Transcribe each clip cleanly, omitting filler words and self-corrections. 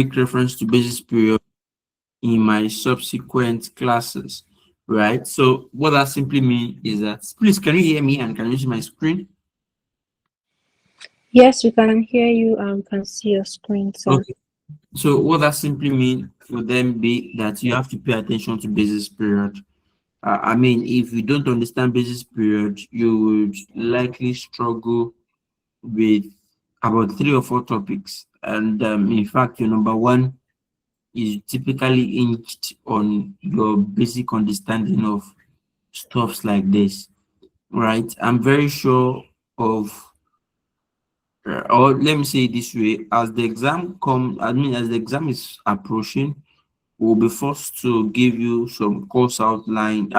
make reference to basis period in my subsequent classes, right? So what that simply means is that, please, can you hear me and can you see my screen? Yes, we can hear you and can see your screen, sir. Okay. So what that simply means would then be that you have to pay attention to basis period. I mean, if you don't understand basis period, you would likely struggle with about 3 or 4 topics. And in fact, your number one is typically hinged on your basic understanding of stuffs like this, right? I'm very sure of, or let me say it this way, as the exam as the exam is approaching, we'll be forced to give you some course outline,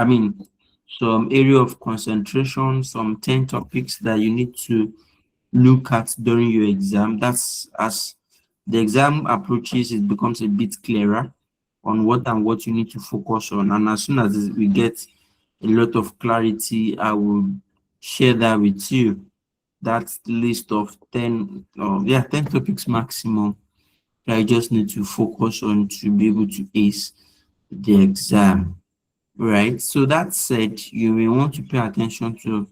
some area of concentration, some 10 topics that you need to look at during your exam. That's as the exam approaches, it becomes a bit clearer on what you need to focus on. And as soon as we get a lot of clarity, I will share that with you. That list of 10, 10 topics maximum that I just need to focus on to be able to ace the exam, right? So that said, you may want to pay attention to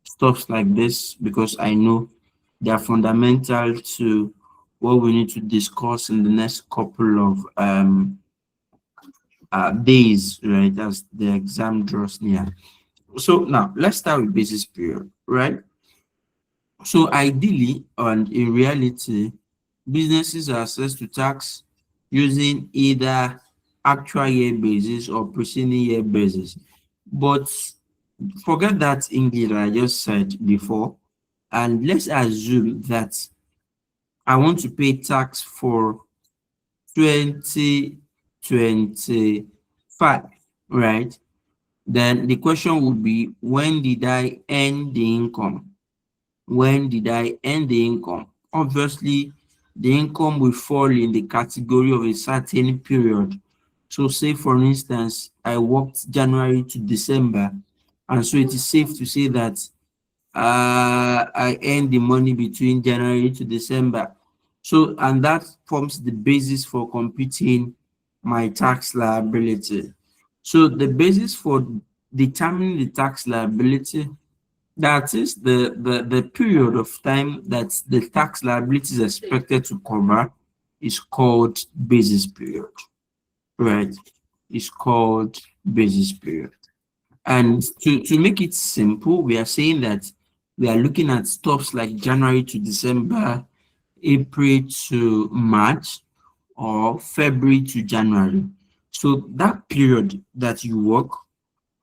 stuff like this because I know they are fundamental to what we need to discuss in the next couple of days, right, as the exam draws near. So now let's start with basis period, right? So ideally and in reality, businesses are assessed to tax using either actual year basis or preceding year basis. But forget that English I just said before, and let's assume that I want to pay tax for 2025, right? Then the question would be, when did I earn the income? When did I earn the income? Obviously, the income will fall in the category of a certain period. So say for instance, I worked January to December, and so it is safe to say that I earned the money between January to December. So, and that forms the basis for computing my tax liability. So the basis for determining the tax liability, that is the period of time that the tax liability is expected to cover, is called basis period, right? It's called basis period. And to make it simple, we are saying that we are looking at stuffs like January to December, April to March, or February to January. So that period that you work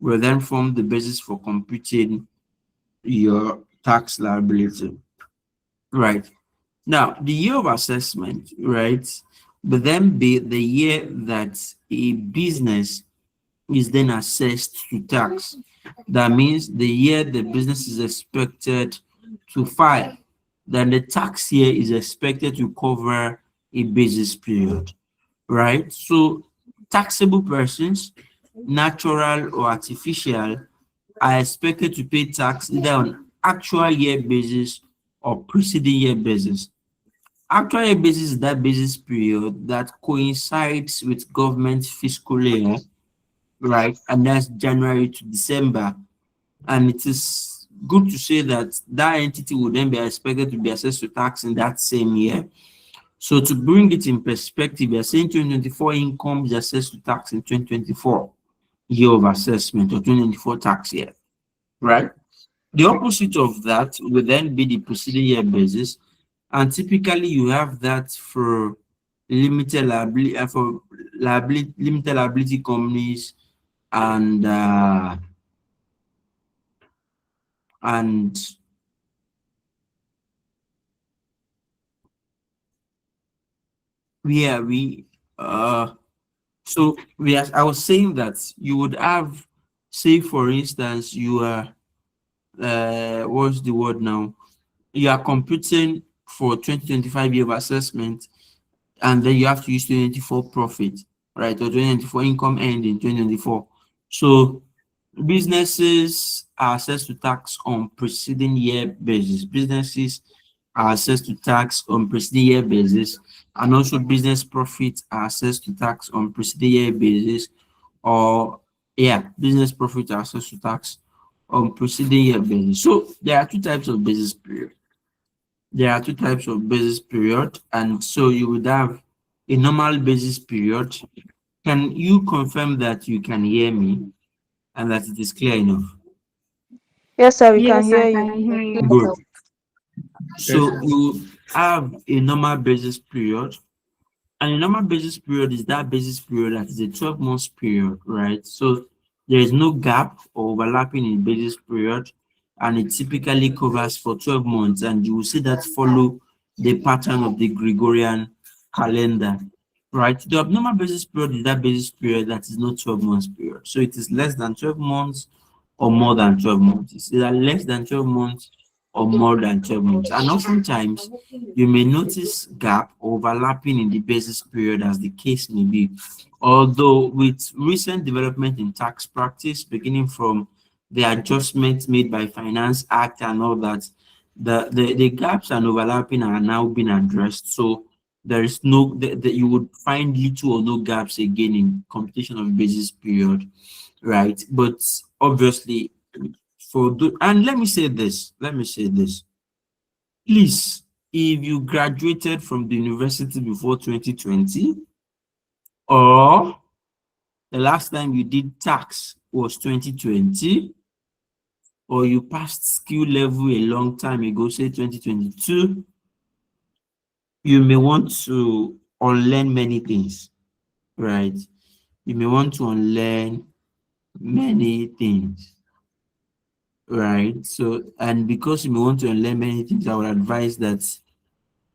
will then form the basis for computing your tax liability. Right. Now, the year of assessment, right, will then be the year that a business is then assessed to tax. That means the year the business is expected to file. Then the tax year is expected to cover a basis period, right? So taxable persons, natural or artificial, are expected to pay tax either on actual year basis or preceding year basis. Actual year basis is that basis period that coincides with government fiscal year, right? And that's January to December. And it is good to say that that entity would then be expected to be assessed to tax in that same year. So to bring it in perspective, we are saying 2024 income is assessed to tax in 2024 year of assessment or 2024 tax year, right? The opposite of that will then be the preceding year basis, and typically you have that for limited liability companies and and where we so we are, I was saying that you would have, say for instance, you are what's the word now, you are computing for 2025 year of assessment, and then you have to use 2024 profit, right, or 2024 income end in 2024. So businesses are assessed to tax on preceding year basis. Businesses are assessed to tax on preceding year basis, and also business profits are assessed to tax on preceding year basis, or yeah, business profits are assessed to tax on preceding year basis. So there are two types of basis period. There are two types of basis period, and so you would have a normal basis period. Can you confirm that you can hear me and that it is clear enough? Yes, sir, we can Yes, I hear you. can hear you. Good. Yes, So you have a normal basis period, and a normal basis period is that basis period that is a 12 months period, right? So there is no gap or overlapping in basis period, and it typically covers for 12 months, and you will see that follow the pattern of the Gregorian calendar, right? The abnormal basis period is that basis period that is not 12 months period. So it is less than 12 months or more than 12 months. It's either less than 12 months or more than 12 months. And oftentimes you may notice gap overlapping in the basis period as the case may be. Although with recent development in tax practice, beginning from the adjustments made by Finance Act and all that, the gaps and overlapping are now being addressed. So there is no, you would find little or no gaps again in computation of basis period, right? But obviously, and let me say this, please, if you graduated from the university before 2020, or the last time you did tax was 2020, or you passed skill level a long time ago, say 2022, you may want to unlearn many things, right? You may want to unlearn many things, right? So, and because you may want to unlearn many things, I would advise that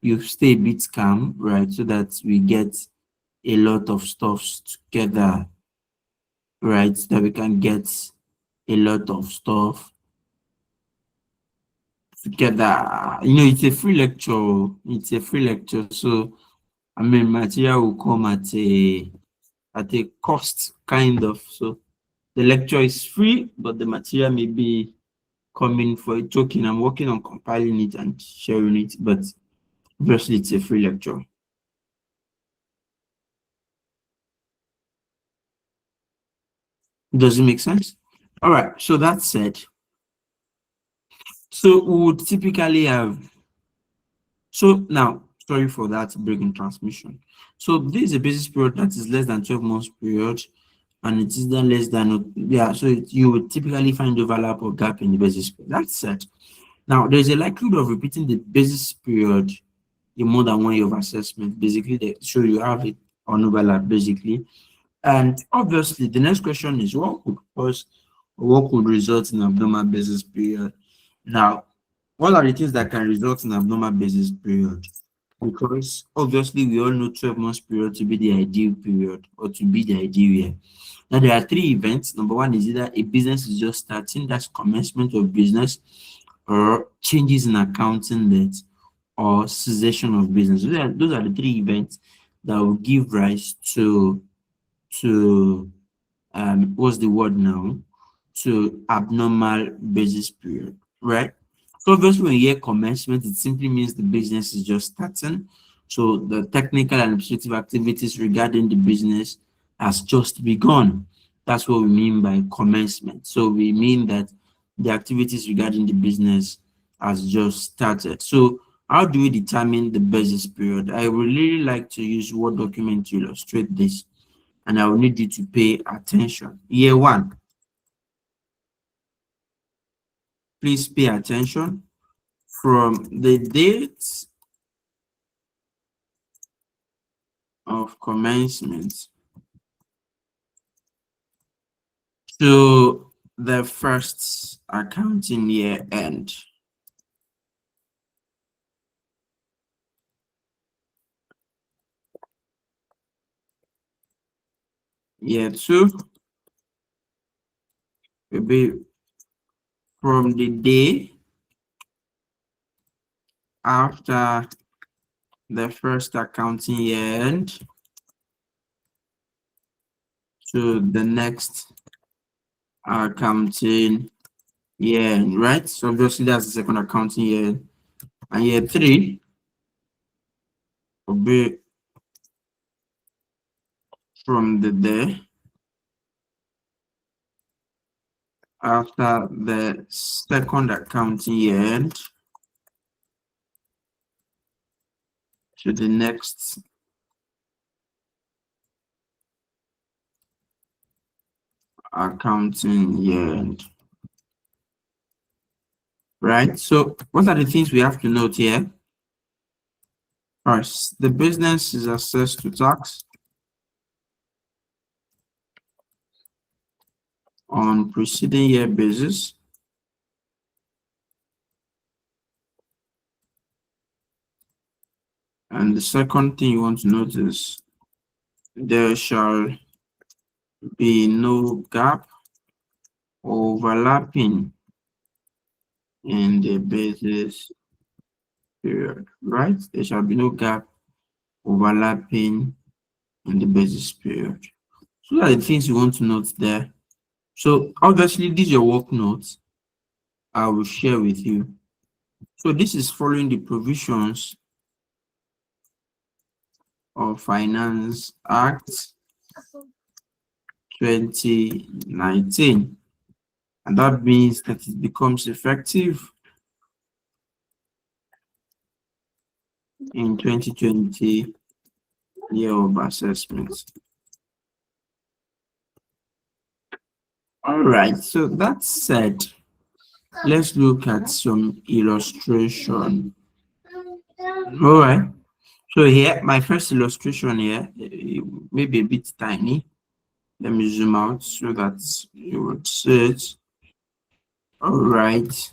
you stay a bit calm, right? So that we get a lot of stuff together, right? So that we can get a lot of stuff together. You know, it's a free lecture. It's a free lecture. So I mean material will come at a cost, kind of. So the lecture is free, but the material may be coming for a token. I'm working on compiling it and sharing it, but obviously it's a free lecture. Does it make sense? All right. So that said, so we would typically have, so now, sorry for that break in transmission. So this is a basis period that is less than 12 months period, and it is then less than, yeah, so you would typically find overlap or gap in the basis period. That said, now there's a likelihood of repeating the basis period in more than 1 year of assessment. Basically, so you have it on overlap, basically. And obviously, the next question is what could result in abnormal basis period? Now, what are the things that can result in abnormal basis period? Because obviously, we all know 12 months period to be the ideal period or to be the ideal year. Now, there are three events. Number one is either a business is just starting, that's commencement of business, or changes in accounting debt, or cessation of business. Those are the three events that will give rise to what's the word now, to abnormal basis period, right? So obviously when you hear commencement, it simply means the business is just starting. So the technical and administrative activities regarding the business has just begun. That's what we mean by commencement. So we mean that the activities regarding the business has just started. So how do we determine the basis period? I would really like to use Word document to illustrate this, and I will need you to pay attention. Year one, please pay attention. From the date of commencement to the first accounting year end. Year two will be from the day after the first accounting year end to the next accounting year end, right? So obviously that's the second accounting year. And year three will be from the day after the second accounting year end to the next accounting year end. Right? So what are the things we have to note here? First, the business is assessed to tax on preceding year basis. And the second thing you want to notice, there shall be no gap overlapping in the basis period, right? There shall be no gap overlapping in the basis period. So those are the things you want to note there. So obviously, these are your work notes I will share with you. So this is following the provisions of Finance Act 2019. And that means that it becomes effective in 2020 year of assessment. All right, so that said, let's look at some illustration. All right, so here, my first illustration here, may be a bit tiny. Let me zoom out so that you would see it. All right.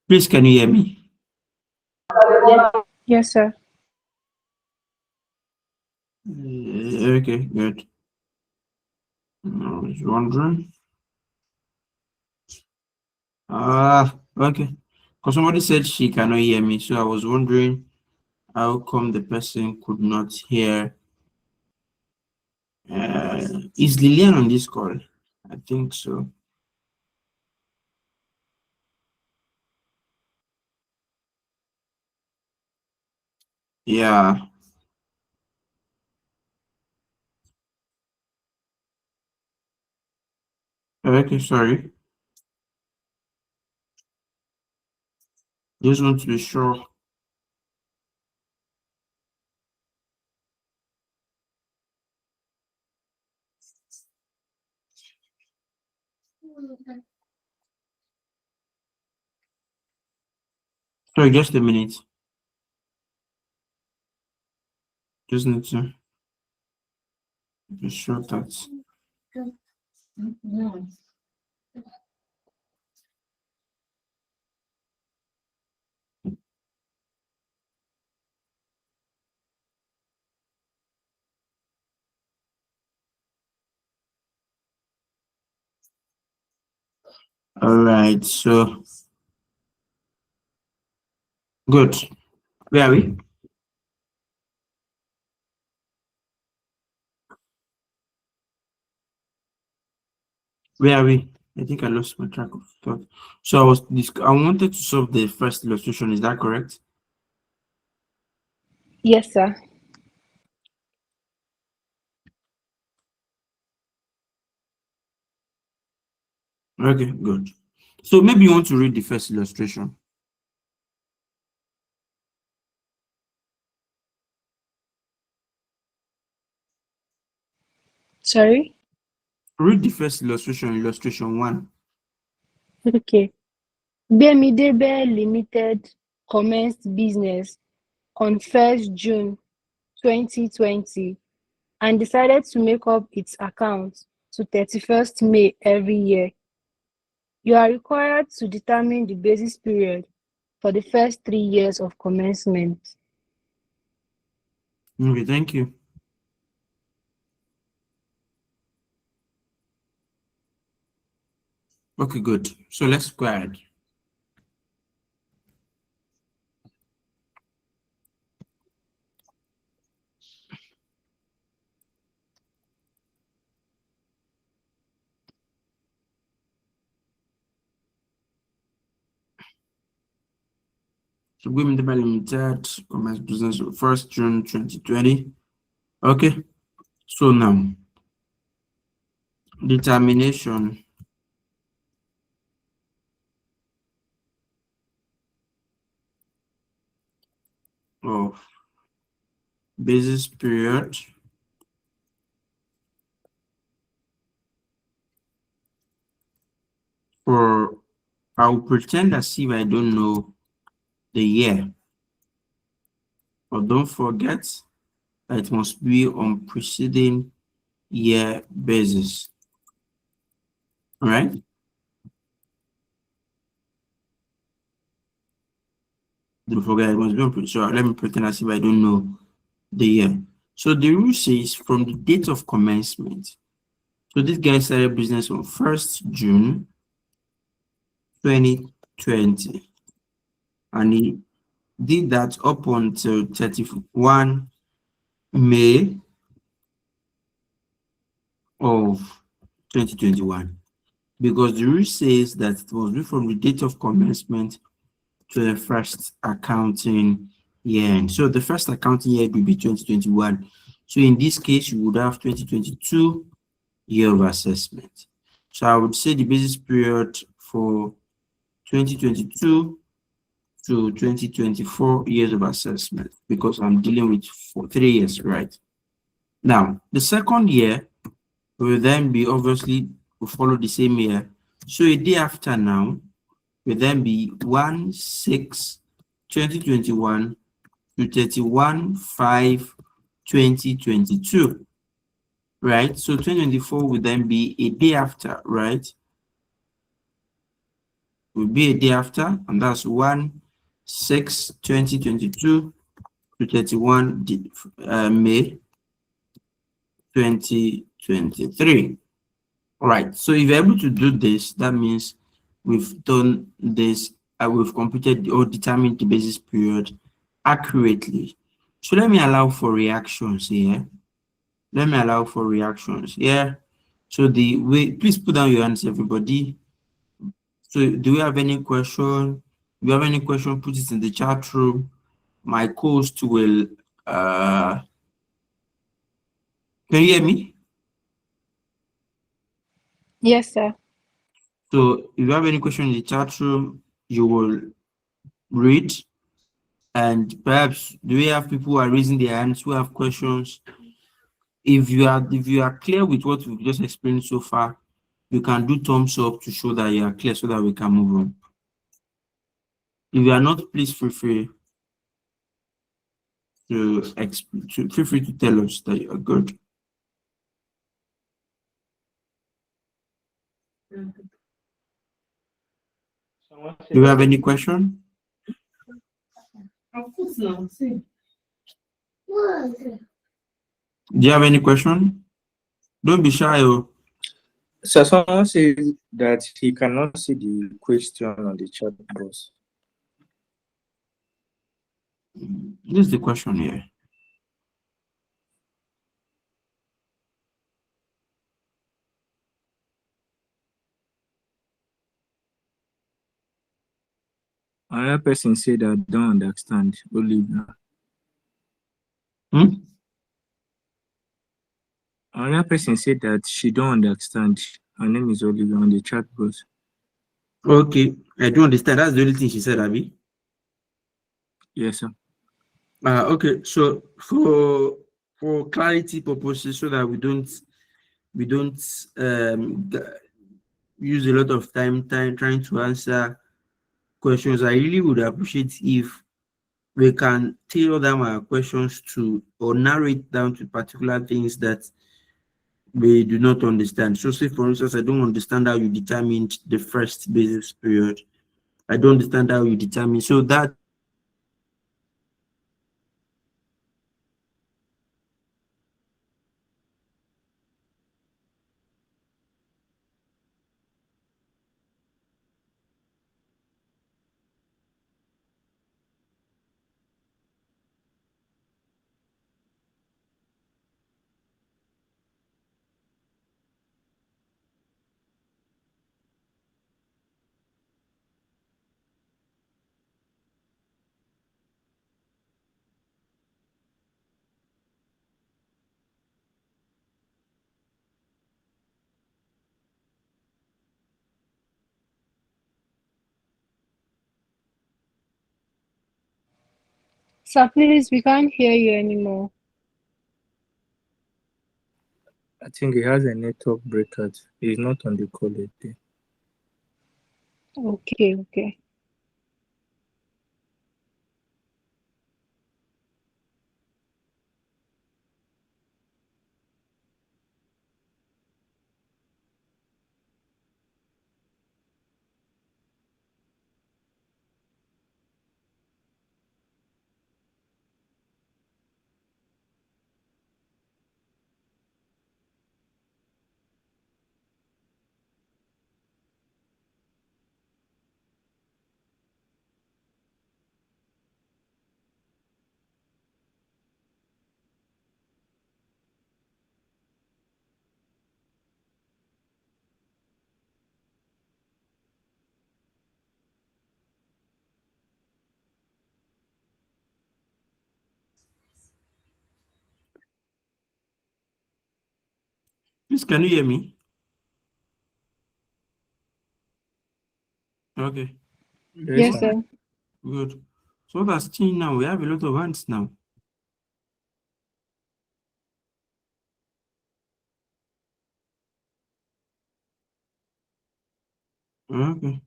Please, can you hear me? Yes, sir. Okay, good. I was wondering. Okay. Because somebody said she cannot hear me, so I was wondering how come the person could not hear. Is Lillian on this call? I think so. Yeah. Okay, sorry. Just want to be sure. Sorry, just a minute. Just need to be sure that. All right, so good. Where are we? Where are we? I think I lost my track of thought. So I wanted to solve the first illustration. Is that correct? Yes, sir. Okay, good. So maybe you want to read the first illustration. Sorry? Read the first illustration, illustration 1. Okay. Bemidebe Limited commenced business on 1st June 2020 and decided to make up its accounts to 31st May every year. You are required to determine the basis period for the first 3 years of commencement. Okay, thank you. Okay, good. So let's go ahead. So Women Development Limited, Commence Business 1st June 2020. Okay, so now determination of basis period for, I'll pretend as if I don't know the year, but don't forget that it must be on preceding year basis. All right? Don't forget it must be on, so let me pretend as if I don't know the year. So the rule says from the date of commencement. So this guy started business on 1st June 2020, and he did that up until 31 May of 2021, because the rule says that it must be from the date of commencement to the first accounting year end. So the first accounting year will be 2021. So in this case, you would have 2022 year of assessment. So I would say the basis period for 2022 to 2024 years of assessment, because I'm dealing with for 3 years, right? Now, the second year will then be obviously will follow the same year. So a day after now will then be 1/6/2021 to 31/5/2022, right? So 2024 will then be a day after, right? Will be a day after, and that's 1/6/2022 to 31 May 2023. All right, so if you're able to do this, that means we've done this, we've computed or determined the basis period accurately. So let me allow for reactions here. Let me allow for reactions here. So the way, please put down your hands, everybody. So do we have any question? If you have any question, put it in the chat room. My host will, can you hear me? Yes, sir. So if you have any question in the chat room, you will read. And perhaps do we have people who are raising their hands who have questions? If you are clear with what we've just explained so far, you can do thumbs up to show that you are clear so that we can move on. If you are not, please feel free to tell us that you are good. Do you have any question? Do you have any question? Don't be shy. Oh. So someone says that he cannot see the question on the chat box. This is the question here. Another person said that don't understand. Olivia. Another person said that she don't understand. Her name is Olivia on the chat box. Okay, I do understand. That's the only thing she said, Abby. Yes, sir. Okay, so for clarity purposes, so that we don't use a lot of time trying to answer questions, I really would appreciate if we can tailor down our questions to or narrow it down to particular things that we do not understand. So say for instance, I don't understand how you determined the first basis period. I don't understand how you determine, so that Sir, please, we can't hear you anymore. I think he has a network breakout. He's not on the call again. Okay. Please, can you hear me? Okay, Yes, sir. good. So that's changed now. We have a lot of hands now. Okay.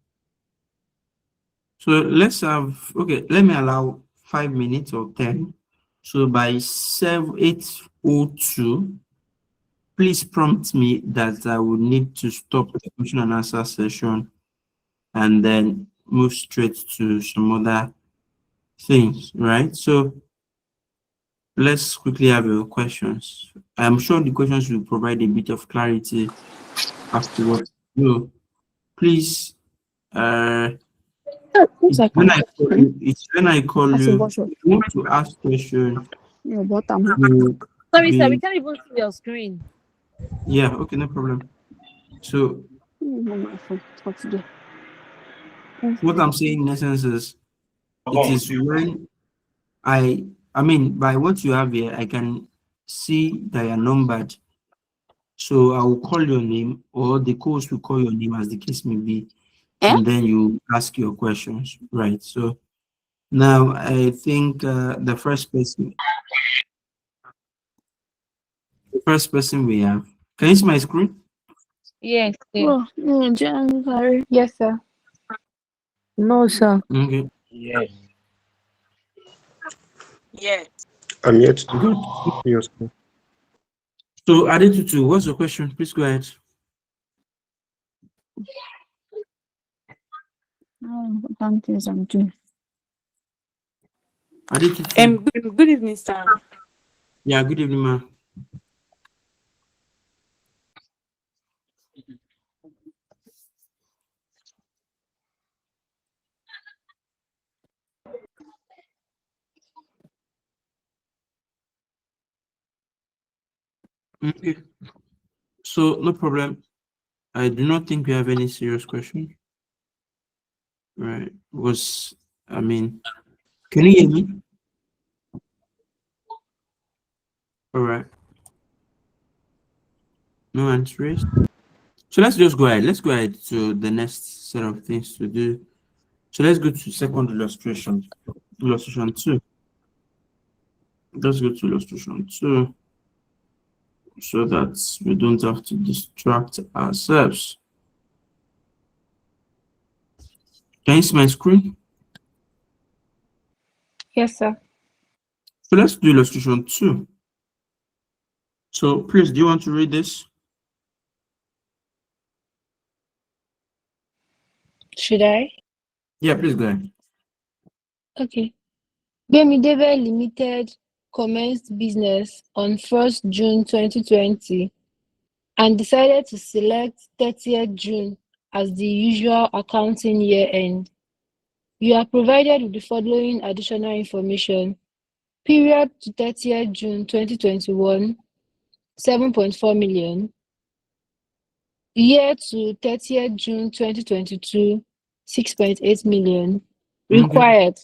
So let's have, okay, let me allow 5 minutes or 10. So by 8:02, please prompt me that I would need to stop the question and answer session and then move straight to some other things, right? So let's quickly have your questions. I'm sure the questions will provide a bit of clarity after what you do. Please, it's when I call you, if you want to ask questions, you Sorry, sir, we be, can't even see your screen. yeah, okay, no problem. So what I'm saying in essence is, it is when I mean, by what you have here, I can see that you're numbered. So I will call your name, or the coach will call your name, as the case may be, and then you ask your questions, right? So now I think the first person we have. Can you see my screen? Yes, yes. Oh, no, Jen, sorry. Yes, sir. No, sir. Okay, Yes. I'm yet to good. see your screen. So Adetutu, what's your question? Please go ahead. Thank you, something. Adetutu. Good evening, sir. Yeah, good evening, ma. Okay. So no problem. I do not think we have any serious question. Right. Because I mean, can you hear me? All right. No hands raised. So let's just go ahead. Let's go ahead to the next set of things to do. So let's go to second illustration. Illustration 2. Let's go to illustration 2 so that we don't have to distract ourselves. Can you see my screen? Yes, sir. So let's do illustration 2. So please, do you want to read this? Should I? Yeah, please go ahead. Okay. Bemidebe Limited commenced business on 1st June 2020 and decided to select 30th June as the usual accounting year end. You are provided with the following additional information. Period to 30th June 2021, 7.4 million. Year to 30th June 2022, 6.8 million. Okay. Required.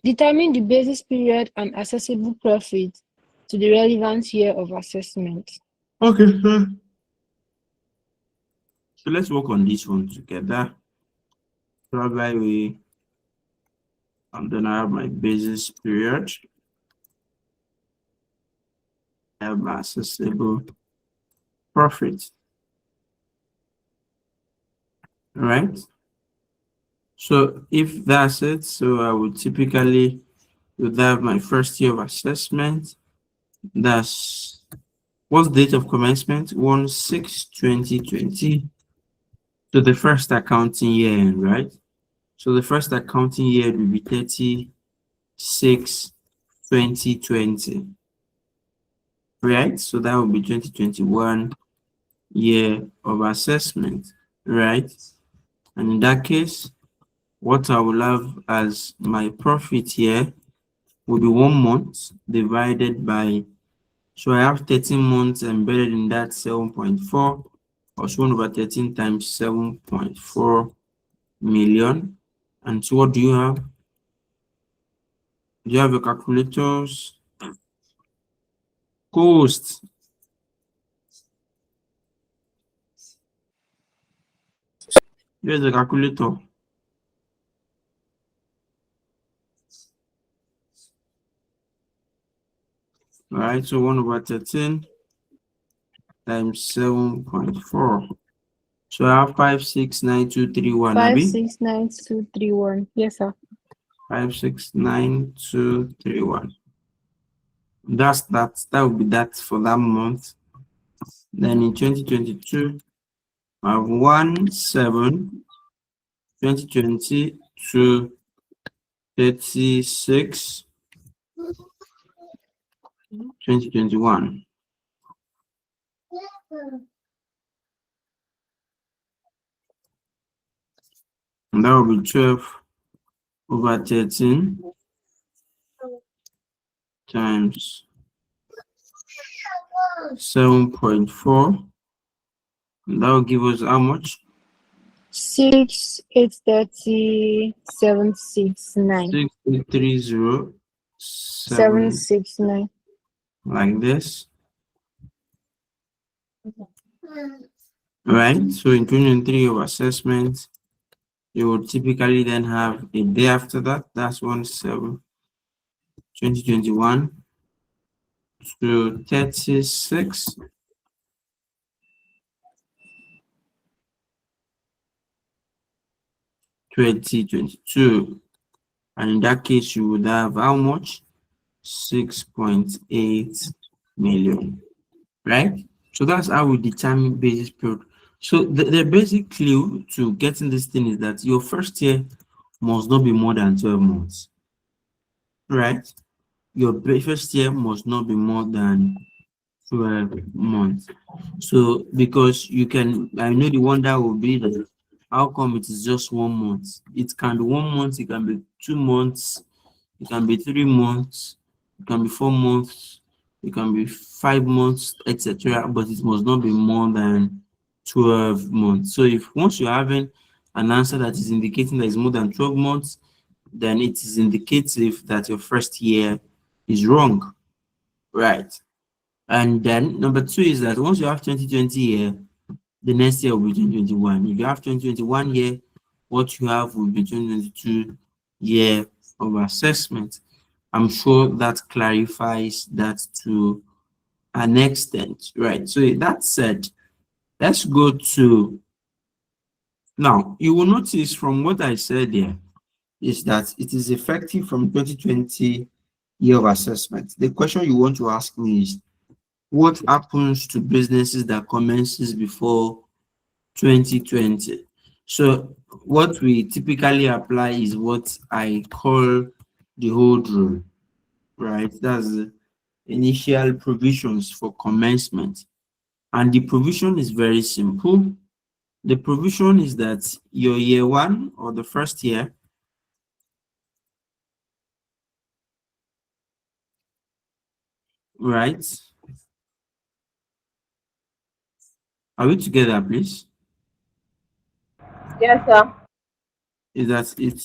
Determine the basis period and assessable profit to the relevant year of assessment. Okay, sir. So let's work on this one together. Probably we And then I have my basis period. I have my assessable profit. Right? So if that's it, so I would typically would have my first year of assessment. That's what's the date of commencement? 1/6/2020. So the first accounting year end, right? So the first accounting year will be 30/6/2020. Right? So that will be 2021 year of assessment, right? And in that case, what I will have as my profit here will be 1 month divided by, so I have 13 months embedded in that 7.4, or 1/13 times 7.4 million. And so what do you have? Do you have your calculators? Cost. Here's the calculator. All right, so 1/13 times 7.4. So I have 5,69231, Abby. 5,69231. Yes, sir. 5,69231. That's that. That will be that for that month. Then in 2022, I have 1/7/2020 to 36/2021. And that will be 12/13 times 7.4. And that will give us how much? 6,830, 769. 6,830 769. like this. Right? So in 2023 of assessment, you would typically then have a day after that. That's 1/7/2021 to 36/2022. And in that case, you would have how much? 6.8 million. Right? So that's how we determine basis period. So the basic clue to getting this thing is that your first year must not be more than 12 months. Right? Your first year must not be more than 12 months. So because you can, I know the one that will be that how come it is just 1 month? It can be 1 month, it can be 2 months, it can be 3 months, it can be 4 months, it can be 5 months, etc. But it must not be more than 12 months. So if once you're having an answer that is indicating that it's more than 12 months, then it is indicative that your first year is wrong, right? And then number 2 is that once you have 2020 year, the next year will be 2021. If you have 2021 year, what you have will be 2022 year of assessment. I'm sure that clarifies that to an extent, right? So that said, let's go to, now you will notice from what I said there is that it is effective from 2020 year of assessment. The question you want to ask me is, what happens to businesses that commences before 2020? So what we typically apply is what I call the hold rule, right? That's the initial provisions for commencement. And the provision is very simple. The provision is that your year 1 or the first year right? Are we together, please? Yes, sir. Is that it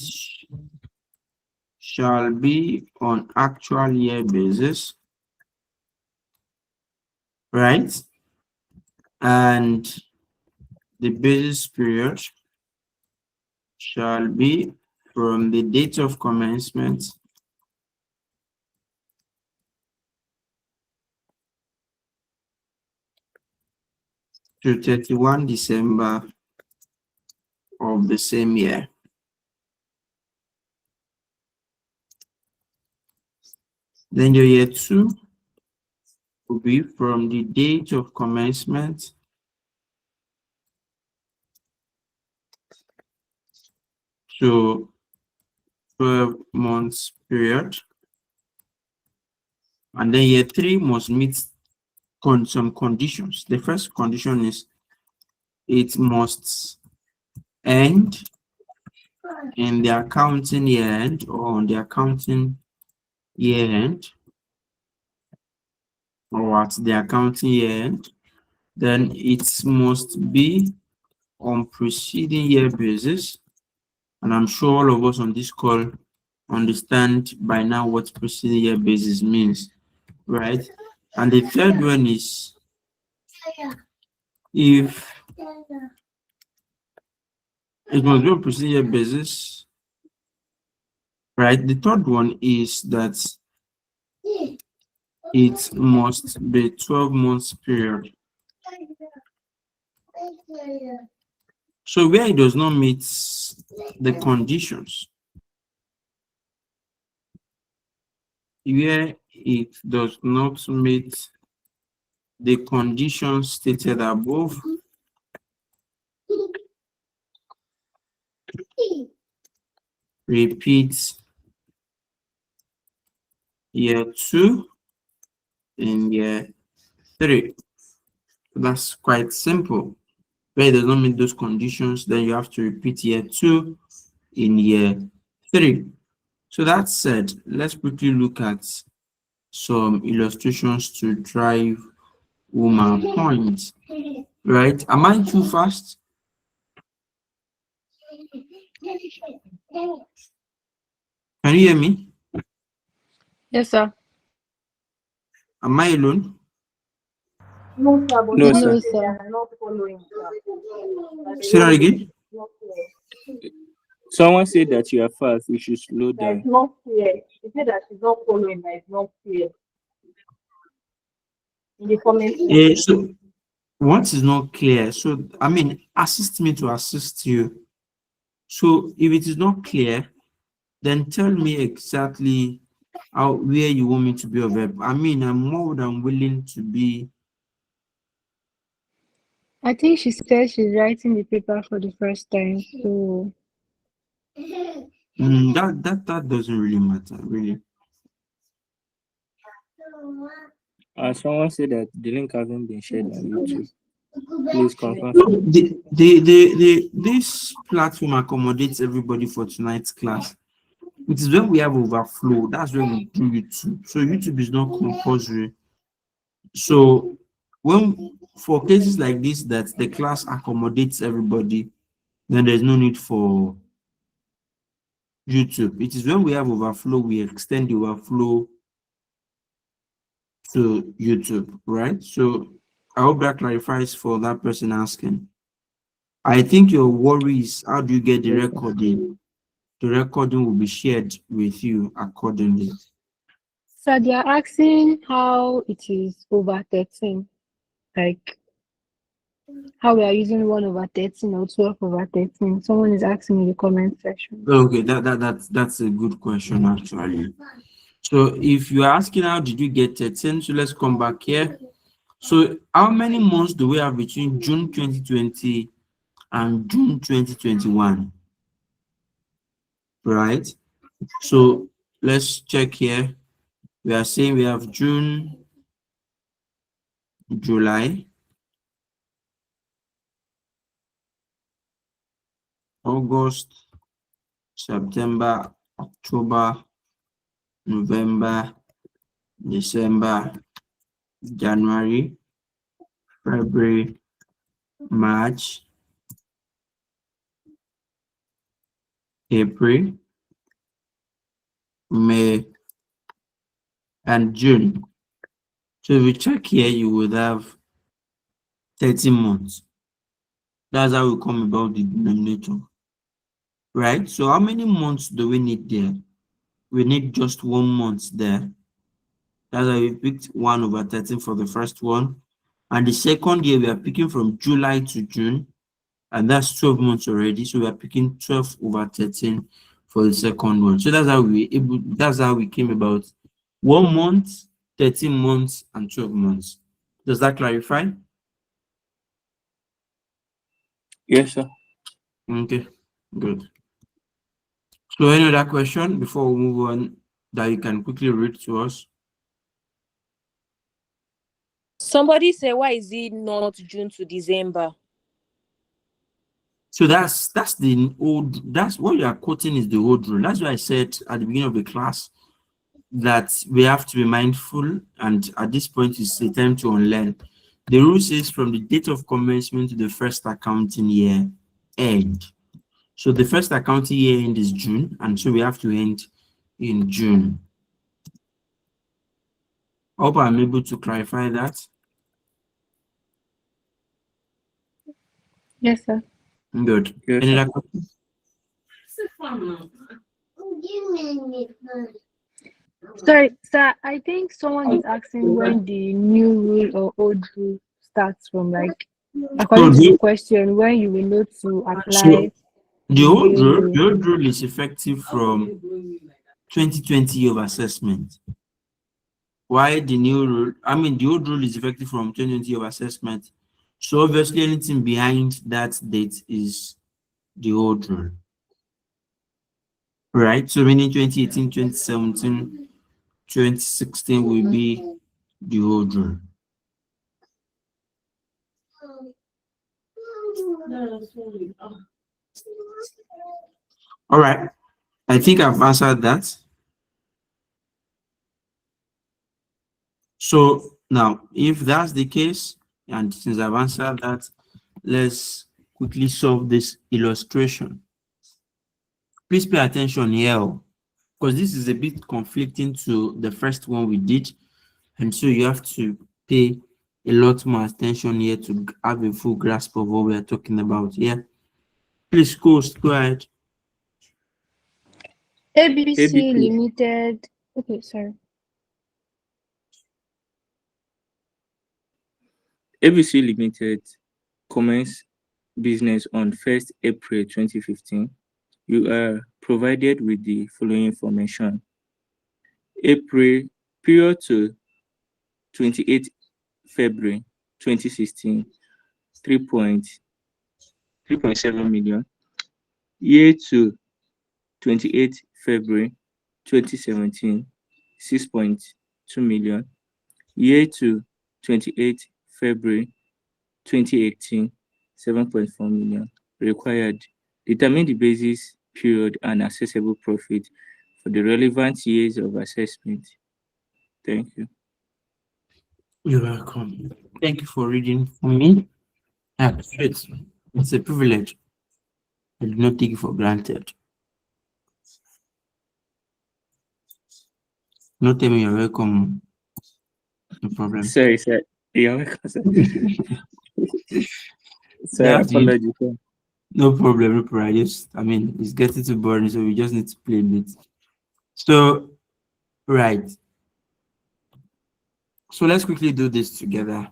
shall be on actual year basis, right? And the basis period shall be from the date of commencement to 31 December of the same year. Then your year 2 will be from the date of commencement to 12 months period. And then year 3 must meet some conditions. The first condition is it must end in the accounting year end or on the accounting year end or at the accounting year end. Then it must be on preceding year basis. And I'm sure all of us on this call understand by now what preceding year basis means, right? And the third one is if it must be on preceding year basis, right? The third one is that it must be 12 months period. So where it does not meet the conditions, where it does not meet the conditions stated above, repeat year 2 in year 3. That's quite simple. Where it does not meet those conditions, then you have to repeat year 2 in year 3. So that said, let's quickly look at some illustrations to drive home our points. Right? Am I too fast? Can you hear me? Yes, sir. Am I alone? No, No, sir. sir. Say that again. Someone said that you are fast. You should slow down. not clear. She said that she's not following, that it's not clear. In the comments. So what is not clear? So I mean, assist me to assist you. So if it is not clear, then tell me exactly where you want me to be of help. I mean, I'm more than willing to be. I think she said she's writing the paper for the first time. So That doesn't really matter, really. Someone said that the link hasn't been shared on YouTube. Please confirm. This platform accommodates everybody for tonight's class. It is when we have overflow, that's when we do YouTube. So YouTube is not compulsory. So for cases like this that the class accommodates everybody, then there's no need for YouTube. It is when we have overflow, we extend the overflow to YouTube, right? So I hope that clarifies for that person asking. I think your worry is how do you get the recording? The recording will be shared with you accordingly. so they are asking how it is over 13. Like how we are using 1/13 or 12/13. Someone is asking in the comment section. Okay, that's a good question actually. So if you're asking how did you get 13, so let's come back here. So how many months do we have between June 2020 and June 2021? Right? So let's check here. We are saying we have June, July, August, September, October, November, December, January, February, March, April, May, and June. So if you check here, you would have 13 months. That's how we come about the denominator. right? So how many months do we need there? We need just 1 month there. That's why we picked 1 over 13 for the first one. And the second year, we are picking from July to June, and that's 12 months already. So we are picking 12 over 13 for the second one. So that's how we came about 1 month, 13 months, and 12 months. Does that clarify? Yes, sir. Okay, good. So any other question before we move on that you can quickly read to us? Somebody say, why is it not June to December? So that's the old, that's what you are quoting is the old rule. That's why I said at the beginning of the class that we have to be mindful, and at this point it's the time to unlearn. The rule says from the date of commencement to the first accounting year end. So the first accounting year end is June, and so we have to end in June. I hope I'm able to clarify that. Yes, sir. Good. Yes, Any sir. other question? Sorry, sir. I think someone is asking when the new rule or old rule starts from. Like, So according to the question, when you will know to apply the the old new rule, rule. the old rule is effective from 2020 year of assessment. Why the new rule? I mean, the old rule is effective from 2020 year of assessment. So obviously, anything behind that date is the old rule, right? So meaning 2018, 2017, 2016 will be the old rule. All right. I think I've answered that. So now, if that's the case, and since I've answered that, let's quickly solve this illustration. Please pay attention here, because this is a bit conflicting to the first one we did, and so you have to pay a lot more attention here to have a full grasp of what we are talking about here. Please go ahead. ABC ABC. Limited. Okay, sorry. ABC Limited commenced business on 1st April 2015. You are provided with the following information. April period to 28 February 2016, 3.7 million. Year to 28 February 2017, 6.2 million. Year to 28 February 2018, 7.4 million. Required. Determine the basis period and accessible profit for the relevant years of assessment. Thank you. You're welcome. Thank you for reading for me. I appreciate it. It's a privilege. I do not take it for granted. No tell me you're welcome. No problem. Sorry, sir. You're welcome, sir. Sorry, That's it. apologies, sir. No problem, no problem. I mean, it's getting too boring, so we just need to play a bit. So, right. So let's quickly do this together.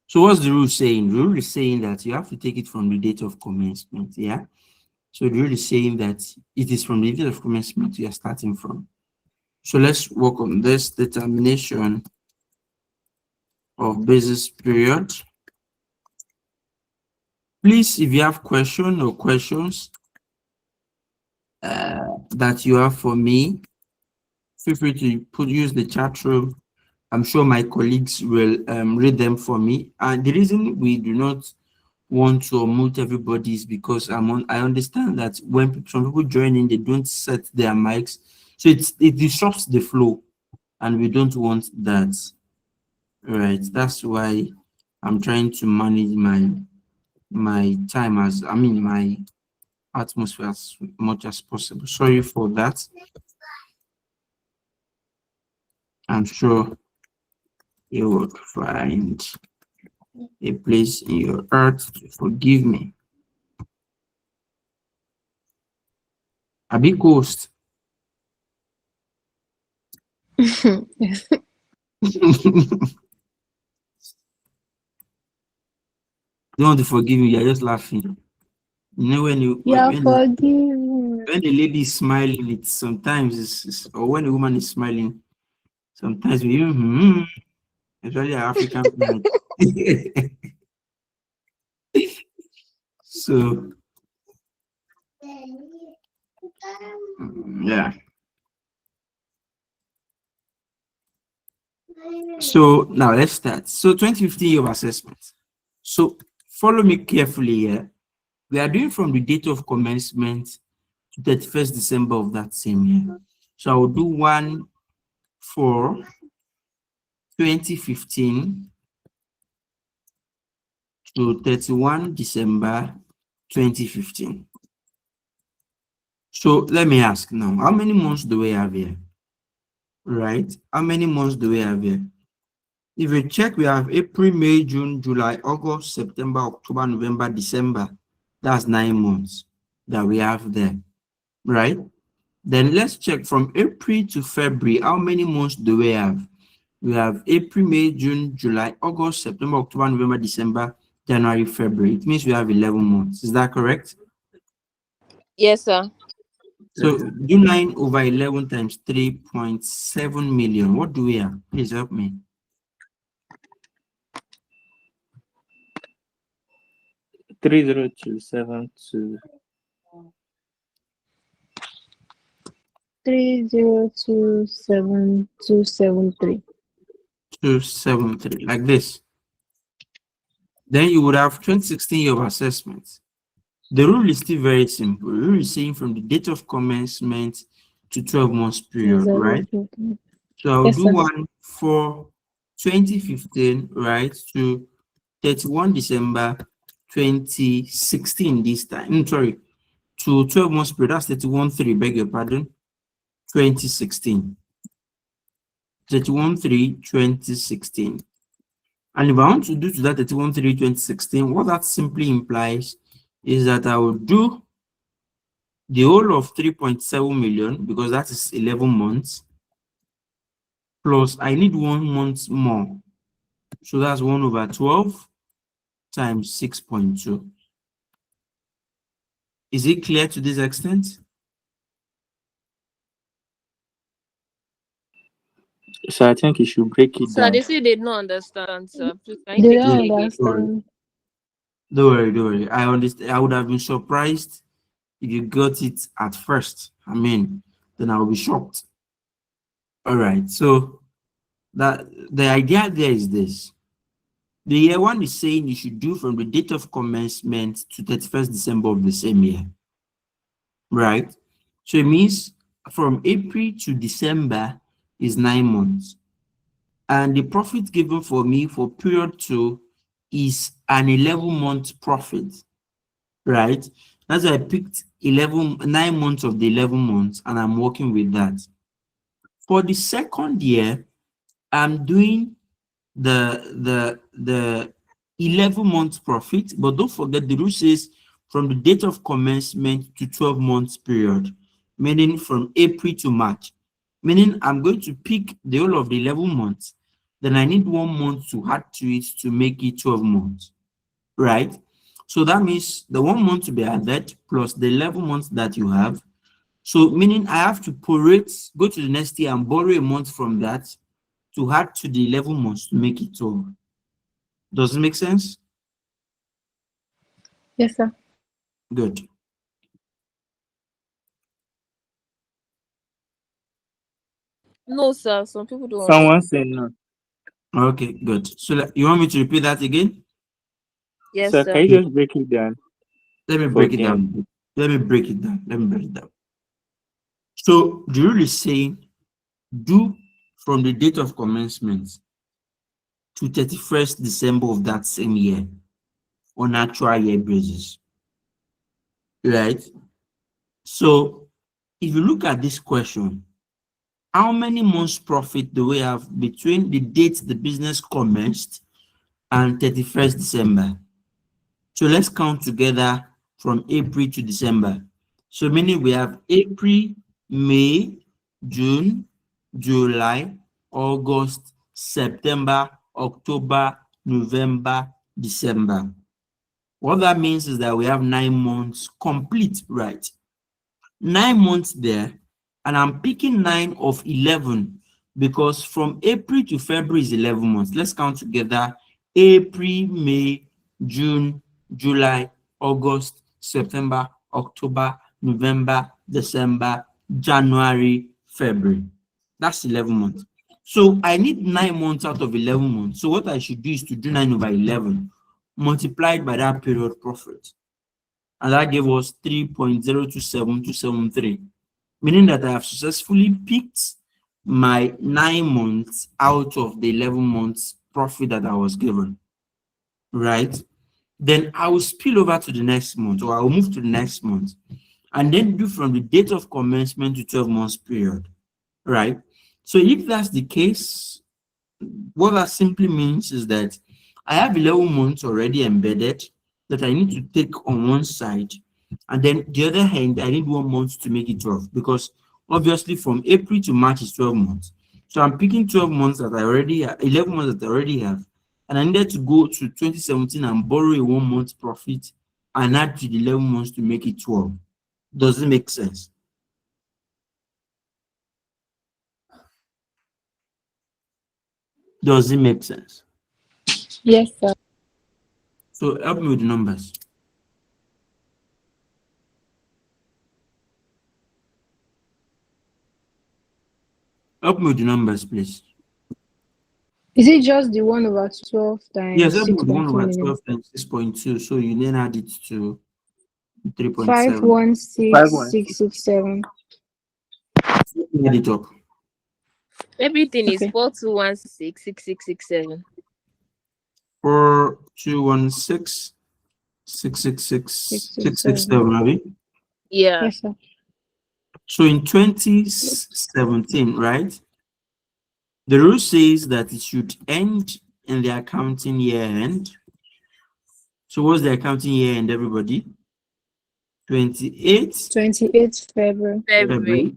So what's the rule saying? The rule is saying that you have to take it from the date of commencement, yeah? So the rule is saying that it is from the date of commencement you are starting from. So let's work on this determination of basis period. Please, if you have questions or questions that you have for me, feel free to use the chat room. I'm sure my colleagues will read them for me. And the reason we do not want to unmute everybody is because I understand that when some people join in, they don't set their mics, so it disrupts the flow, and we don't want that. Right? That's why I'm trying to manage my time my atmosphere as much as possible. Sorry for that. I'm sure you will find a place in your heart to forgive me. Abi coast. Yes. Don't want to forgive you, you're just laughing. You know when you You are when forgiven. the lady is smiling, it's sometimes or when a woman is smiling, sometimes we especially our African parents. So yeah. So now let's start. So 2015 year of assessment. So follow me carefully here. We are doing from the date of commencement to 31st December of that same year. So I will do one for 2015 to 31 December 2015. So let me ask now, how many months do we have here? Right? How many months do we have here? If you check, we have April, May, June, July, August, September, October, November, December. That's 9 months that we have there, right? Then let's check from April to February. How many months do we have? We have April, May, June, July, August, September, October, November, December, January, February. It means we have 11 months. Is that correct? Yes, sir. So do 9 over 11 times 3.7 million. What do we have? Please help me. 30272. 3027273. 273, like this. Then you would have 2016 year of assessment. The rule is still very simple. The rule is saying from the date of commencement to 12 months period, right? So I'll Yes, do sir. one for 2015, right, to 31 December 2016 this time. Sorry, to 12 months period. That's 31/3, beg your pardon, 2016. 31/3, 2016. And if I want to do to that 31/3, 2016, what that simply implies is that I will do the whole of 3.7 million because that is 11 months. Plus, I need 1 month more. So that's 1 over 12 times 6.2. Is it clear to this extent? So I think you should break it Sir, down. they say they don't understand, sir. Please, can you They take don't it again? understand. Don't worry. I understand. I would have been surprised if you got it at first. I mean, then I will be shocked. All right. So that the idea there is this. The year one is saying you should do from the date of commencement to 31st December of the same year. Right? So it means from April to December is 9 months. And the profit given for me for period 2 is an 11-month profit. Right? That's why I picked 9 months of the 11 months and I'm working with that. For the second year, I'm doing the 11 months profit, but don't forget the rule says from the date of commencement to 12 months period, meaning from April to March, meaning I'm going to pick the whole of the 11 months, then I need 1 month to add to it to make it 12 months, right? So that means the 1 month to be added plus the 11 months that you have. So meaning I have to prorate, go to the next year and borrow a month from that to add to the 11 months to make it 12. Does it make sense? Yes, sir. Good. No, sir. Some people don't Someone understand. said no. Okay, good. So you want me to repeat that again? Yes, So sir. can you just break it down Let me for break it them? down. Let me break it down. So the rule is saying do from the date of commencement to 31st December of that same year on actual year basis. Right? So if you look at this question, how many months profit do we have between the date the business commenced and 31st December? So let's count together from April to December. So meaning we have April, May, June, July, August, September, October, November, December. What that means is that we have 9 months complete, right? 9 months there, and I'm picking 9 of 11 because from April to February is 11 months. Let's count together: April, May, June, July, August, September, October, November, December, January, February. That's 11 months. So I need 9 months out of 11 months. So what I should do is to do 9 over 11 multiplied by that period profit. And that gave us 3.027273, meaning that I have successfully picked my 9 months out of the 11 months profit that I was given, right? Then I will spill over to the next month, or I will move to the next month, and then do from the date of commencement to 12 months period, right? So if that's the case, what that simply means is that I have 11 months already embedded that I need to take on one side, and then the other hand, I need 1 month to make it 12, because obviously from April to March is 12 months. So I'm picking 12 months that I already have, 11 months that I already have, and I needed to go to 2017 and borrow a 1 month profit and add to the 11 months to make it 12. Does it make sense? Does it make sense? Yes, sir. So help me with the numbers. Help me with the numbers, please. Is it just the 1 over 12 Yes, times help me with 1 6.2 over million? 12 times 6.2. So you then add it to 3.7. 516667. Add it up. Everything is Okay. 42166667. 4216 666 667, right? Yeah. Yes, sir. So in 2017, right? The rule says that it should end in the accounting year end. So what's the accounting year end, everybody? 28th 28th February. February.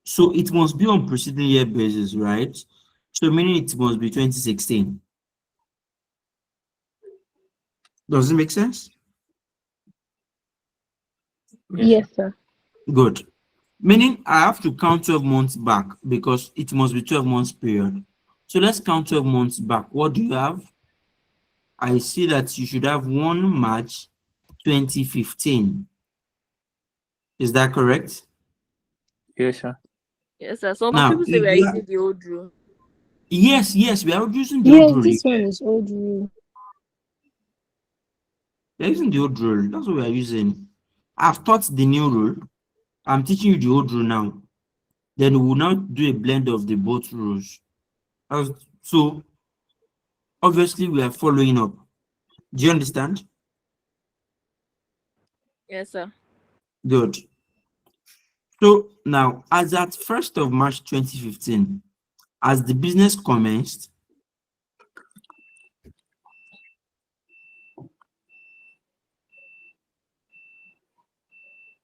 So it must be on preceding year basis, right? So meaning it must be 2016. Does it make sense? Yes, sir. Good. Meaning I have to count 12 months back because it must be 12 months period. So let's count 12 months back. What do you have? I see that you should have 1 March 2015. Is that correct? Yes, sir. Yes, sir. Some Now, people say we are using the old rule. yes, we are using the old Yes, rule. this one is old rule. We are using the old rule. That's what we are using. I've taught the new rule. I'm teaching you the old rule now. Then we will now do a blend of the both rules. So obviously we are following up. Do you understand? Yes, sir. Good. So now, as at 1st of March 2015, as the business commenced,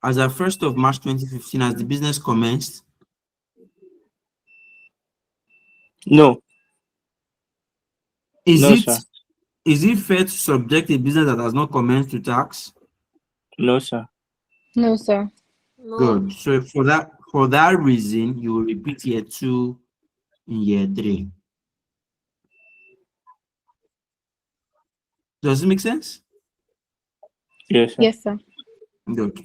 as at 1st of March 2015, as the business commenced, No. is No, sir. it fair to subject a business that has not commenced to tax? No, sir. No, sir. No. Good. So for that reason, you will repeat year 2 in year 3. Does it make sense? Yes, sir. Yes, sir. Good.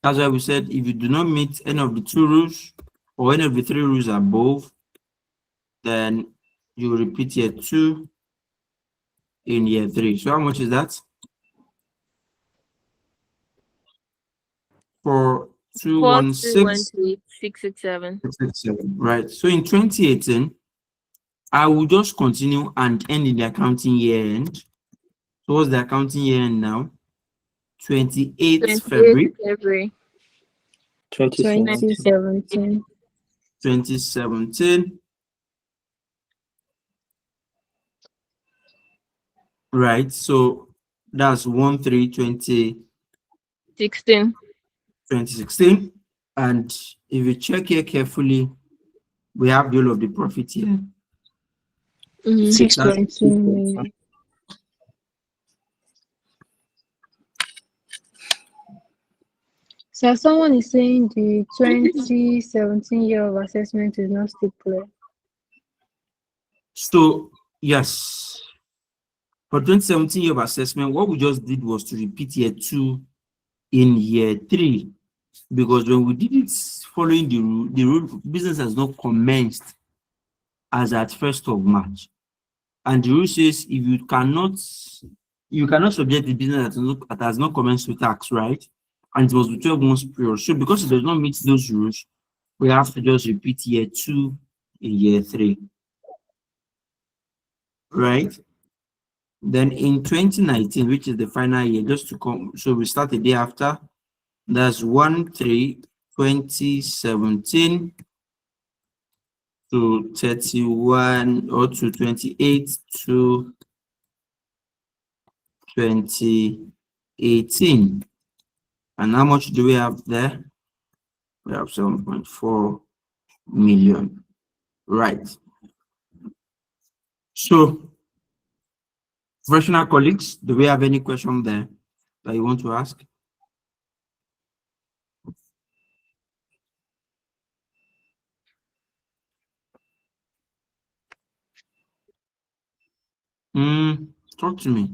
That's why we said if you do not meet any of the 2 rules or any of the 3 rules above, then you will repeat year 2 in year 3. So how much is that? For 216 667. right? So in 2018, I will just continue and end in the accounting year end. So what's the accounting year end now? 28th February 2017. 2017. 2017. Right, so that's 1/3/2017. 2016. 2016. And if you check here carefully, we have the whole of the profit here. Mm-hmm. 6.2 million. So someone is saying the 2017 year of assessment is not still clear. So, yes, for 2017 year of assessment, what we just did was to repeat year 2 in year 3, because when we did it following the rule business has not commenced as at 1st of March. And the rule says if you cannot subject the business that has not commenced with tax, right? And it was the 12 months period. So because it does not meet those rules, we have to just repeat year 2 in year 3. Right? Then in 2019, which is the final year, just to come, so we start the day after. That's 1/3/2017 to 31 or to 28 to 2018. And how much do we have there? We have 7.4 million. Right. So, professional colleagues, do we have any question there that you want to ask? Talk to me.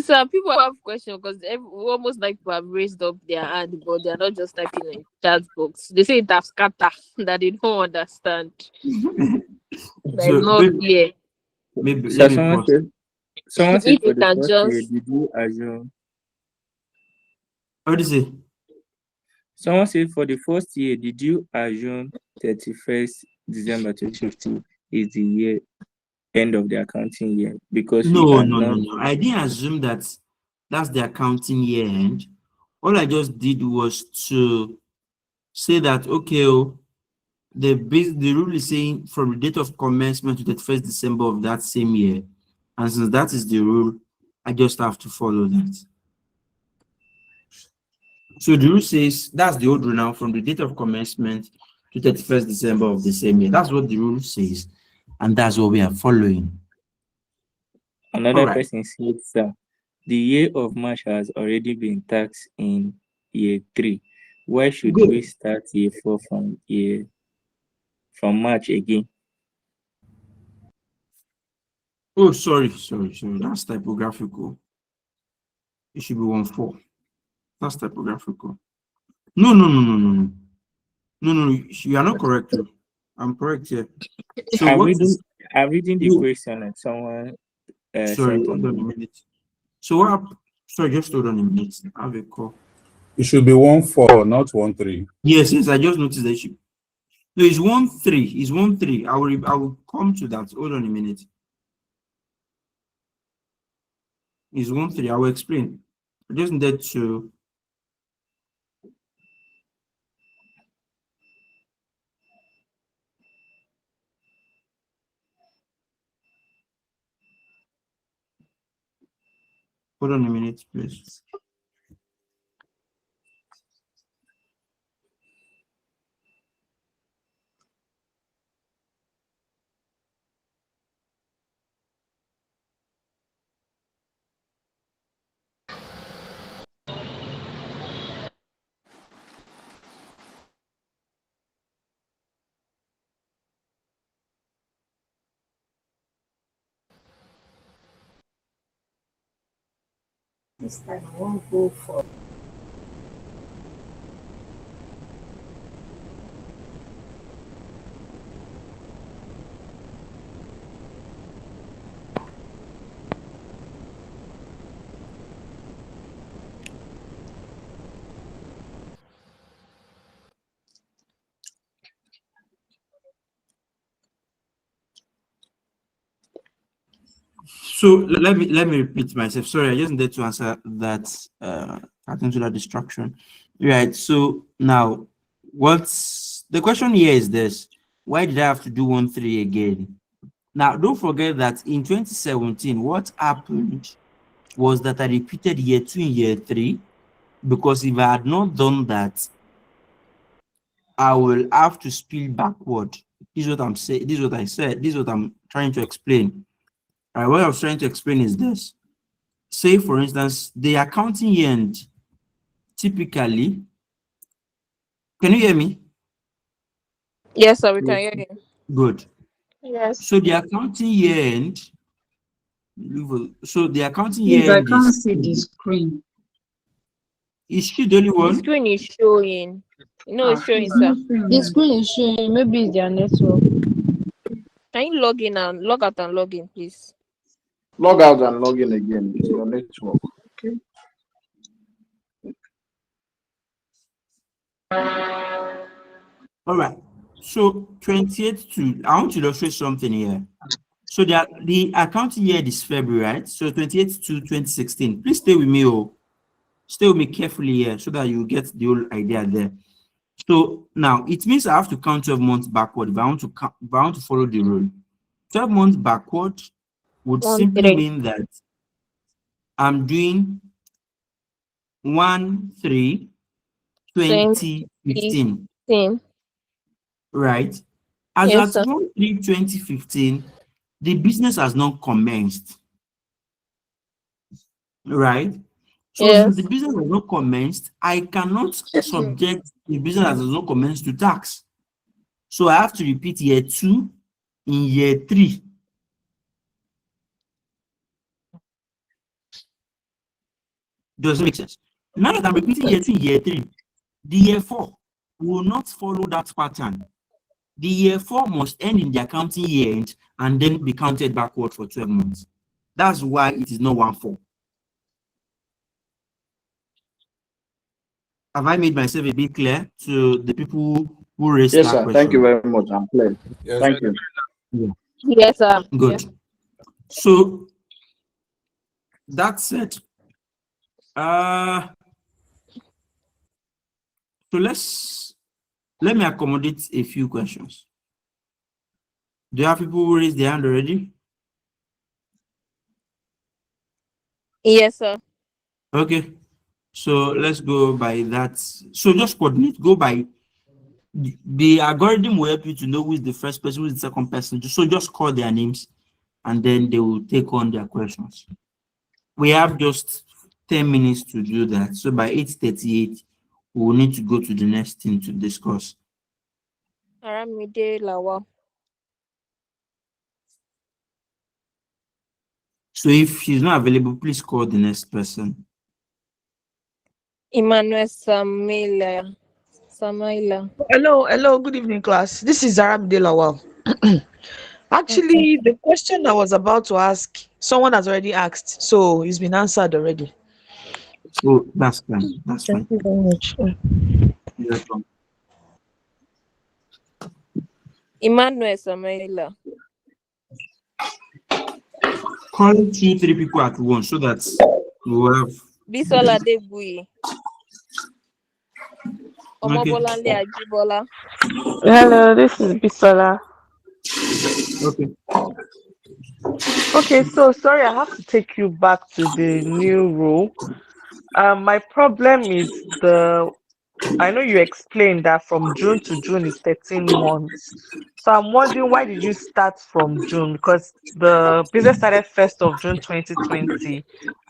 So people have questions because almost like people have raised up their hand, but they're not just typing in chat box. They say it has scatter that they don't understand. That is not clear. Maybe So let me someone pause. said, someone said If for you the can first year, just did you assume? What do you say? Someone said for the first year, did you assume 31st December 2015 is the year end of the accounting year? Because we No, are no, no, not. no. I didn't assume that that's the accounting year end. All I just did was to say that okay, the rule is saying from the date of commencement to the 1st December of that same year. And since that is the rule, I just have to follow that. So the rule says that's the old rule now, from the date of commencement to 31st December of the same year. That's what the rule says, and that's what we are following. Another All right. person said, sir, the year of March has already been taxed in year 3. Why should Good. we start year 4 from March again? Oh, sorry. That's typographical. It should be 1/4. That's typographical. No. You are not correct. I'm correct here. So I'm what reading, is I'm reading the you? question that someone Sorry, sent hold on a on. minute. So what? Sorry, just hold on a minute. I have a call. It should be 1/4, not 1/3. Yes. I just noticed that issue. No, it's 1/3. It's 1/3. I will come to that. Hold on a minute. It's 1/3. I will explain. I just needed to. Hold on a minute, please. This time I won't go for. So let me repeat myself. Sorry, I just needed to answer that. Attend to that distraction. Right. So now, what's the question here is this: why did I have to do 1/3 again? Now, don't forget that in 2017, what happened was that I repeated year 2 in year 3, because if I had not done that, I will have to spill backward. This is what I'm saying. This is what I said. This is what I'm trying to explain. All right, what I was trying to explain is this. Say, for instance, the accounting year end typically. Can you hear me? Yes, sir, we can hear you. Good. Yes. So the accounting year end. So the accounting Please, year I end can't see the screen. is she the only The one? screen is showing. No, it's showing, It's sir. not showing. The screen is showing. Maybe it's their network. Can you log in and log out and log in, please? Log out and log in again with your network. Okay. All right. So 28 to I want to illustrate something here. So the accounting year is February, right? So 28 to 2016. Please stay with me, stay with me carefully here so that you get the whole idea there. So now it means I have to count 12 months backward if I want to if I want to follow the rule. 12 months backward would 1 simply 3 mean that I'm doing 1 3 2015, 2015. right? As Yes, at sir. 1 3 2015, the business has not commenced, right? So since the Yes. business has not commenced, I cannot subject the business that has not commenced to tax. So I have to repeat year 2 in year 3. Does it make sense? Now that I'm repeating year 2 in year 3, the year 4 will not follow that pattern. The year 4 must end in the accounting year end and then be counted backward for 12 months. That's why it is not 1/4. Have I made myself a bit clear to the people who raised Yes, that sir. Thank you question? very much. I'm clear. Yes. Thank you. Yes, sir. Good. So that's it. So let me accommodate a few questions. Do you have people who raised their hand already? Yes, sir. Okay. So let's go by that. So just coordinate. Go by the algorithm will help you to know who is the first person, who is the second person. So just call their names and then they will take on their questions. We have just 10 minutes to do that. So by 8:38, we will need to go to the next thing to discuss. Aramide Lawa. So if she's not available, please call the next person. Emmanuel Samila. Samaila. Hello, good evening, class. This is Aramide Lawal. Actually, the question I was about to ask, someone has already asked, so it's been answered already. Oh, that's fine. That's fine. Thank you very much. You're welcome. Emmanuel Samaila. Call 2, 3 people at once so that we will have. Bisola Debui. Okay. Omobolanle Ajibola. Hello, this is Bisola. Okay. Okay, so sorry, I have to take you back to the new rule. My problem is I know you explained that from June to June is 13 months. So I'm wondering, why did you start from June? Because the business started 1st of June 2020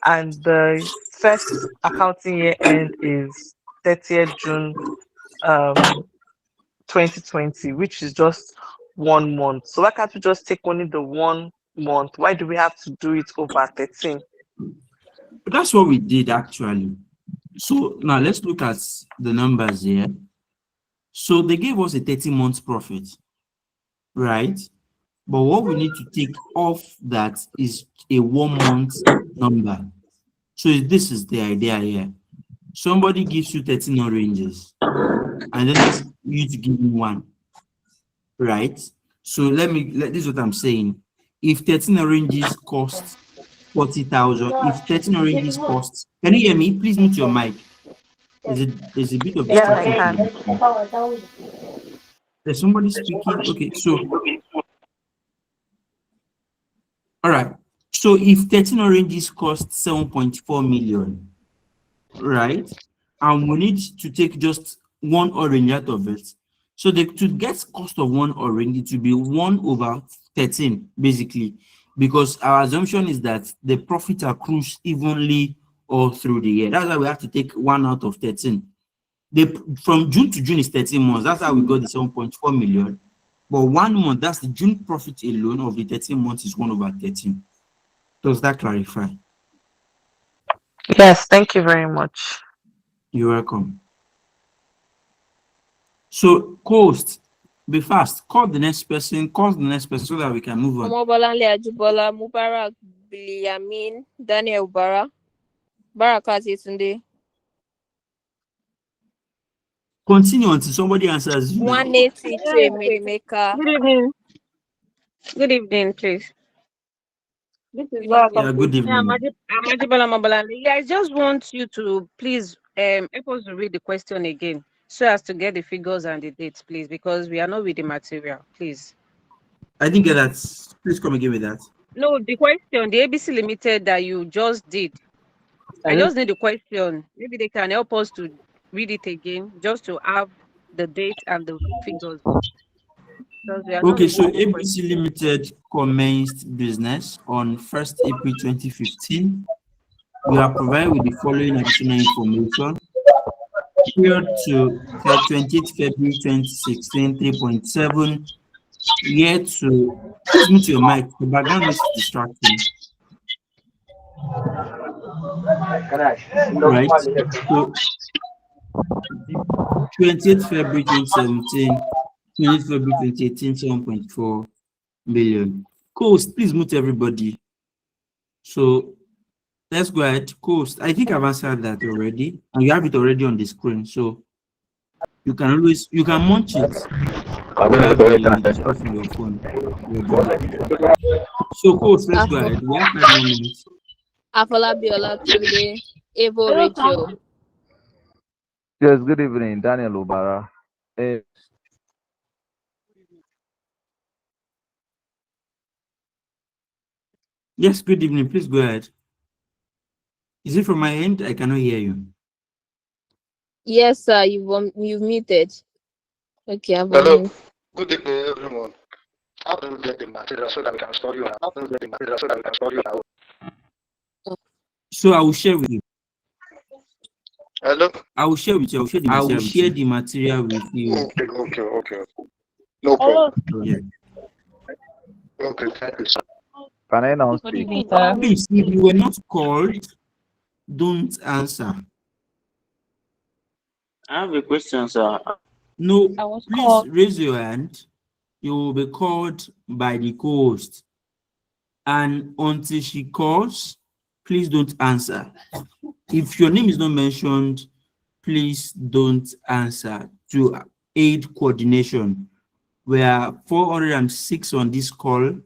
and the first accounting year end is 30th June 2020, which is just 1 month. So why can't we just take only the 1 month? Why do we have to do it over 13? That's what we did actually. So now let's look at the numbers here. So they gave us a 30-month profit, right? But what we need to take off that is a 1 month number. So this is the idea here. Somebody gives you 13 oranges and then asks you to give me one, right? So this is what I'm saying. If 13 oranges cost 40,000, if 13 oranges costs, can you hear me? Please mute your mic. There's a bit of Yes, I distraction from can. the. There's somebody speaking. Okay, so all right. So if 13 oranges cost 7.4 million, right? and we need to take just one orange out of it. So to get cost of one orange, it will be 1 over 13, basically, because our assumption is that the profit accrues evenly all through the year. That's why we have to take 1 out of 13. From June to June is 13 months. That's how we got the 7.4 million. But 1 month, that's the June profit alone of the 13 months is 1 over 13. Does that clarify? Yes, thank you very much. You're welcome. So, cost, be fast. Call the next person so that we can move on. Omobolanle Ajibola, Mubarak Biliamin, Daniel Ubara, Barakat Yetunde. Continue until somebody answers you. 180 to Emelimeka. Good evening. Good evening, please. This is Yeah, welcome. good Yeah, evening. Amajibola Mabalani. Yeah, I just want you to please help us to read the question again so as to get the figures and the dates, please, because we are not with the material, please. I didn't get that. Please come again with that. No, the question, the ABC Limited that you just did. I just need the question. Maybe they can help us to read it again just to have the date and the figures. Because we are not Okay, so reading the ABC question. Limited commenced business on 1st April 2015. We are provided with the following additional information. Period to 28th February 2016, 3.7. Year to, please mute your mic. The background noise is distracting. Right. So 28th February 2017, 20th February 2018, 7.4 million. Coast, please mute everybody. So let's go ahead. Coast, I think I've answered that already, and you have it already on the screen. So you can munch it while we discuss on your phone. So Coast, let's go ahead. We have 5 more minutes. Afolabi Olatunde, Evo Rachel. Yes, good evening, Daniel Ubara. Yes, good evening. Please go ahead. Is it from my end? I cannot hear you. Yes, sir, you've muted. Okay, I've Hello. unmuted. Good evening, everyone. How do we get the material so that we can store you now? How do we get the material so that we can store you now? So I will share with you. Hello. I will share with you. I will share the material with you. Okay. No problem. Yeah. Okay, thank you, sir. Can I now Good speak? evening, sir. Please, if you were not called, don't answer. I have a question, sir. No, I was please called. raise your hand. You will be called by the co-host. And until she calls, please don't answer. If your name is not mentioned, please don't answer to aid coordination. We are 406 on this call.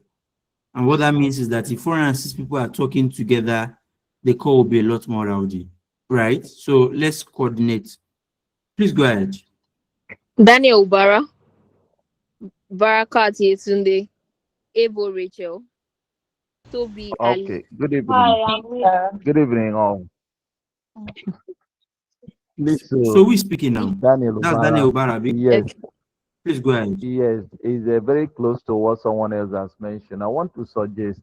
And what that means is that if 406 people are talking together, the call will be a lot more rowdy, right? So let's coordinate. Please go ahead. Daniel Ubara, Barakat Yetunde, Evo Rachel, Toby Ali. Okay, good evening. Hi, Good evening, all. Please, So who is speaking now? Daniel That's Ubara. Daniel Ubara. Yes, Please go ahead. yes, is very close to what someone else has mentioned. I want to suggest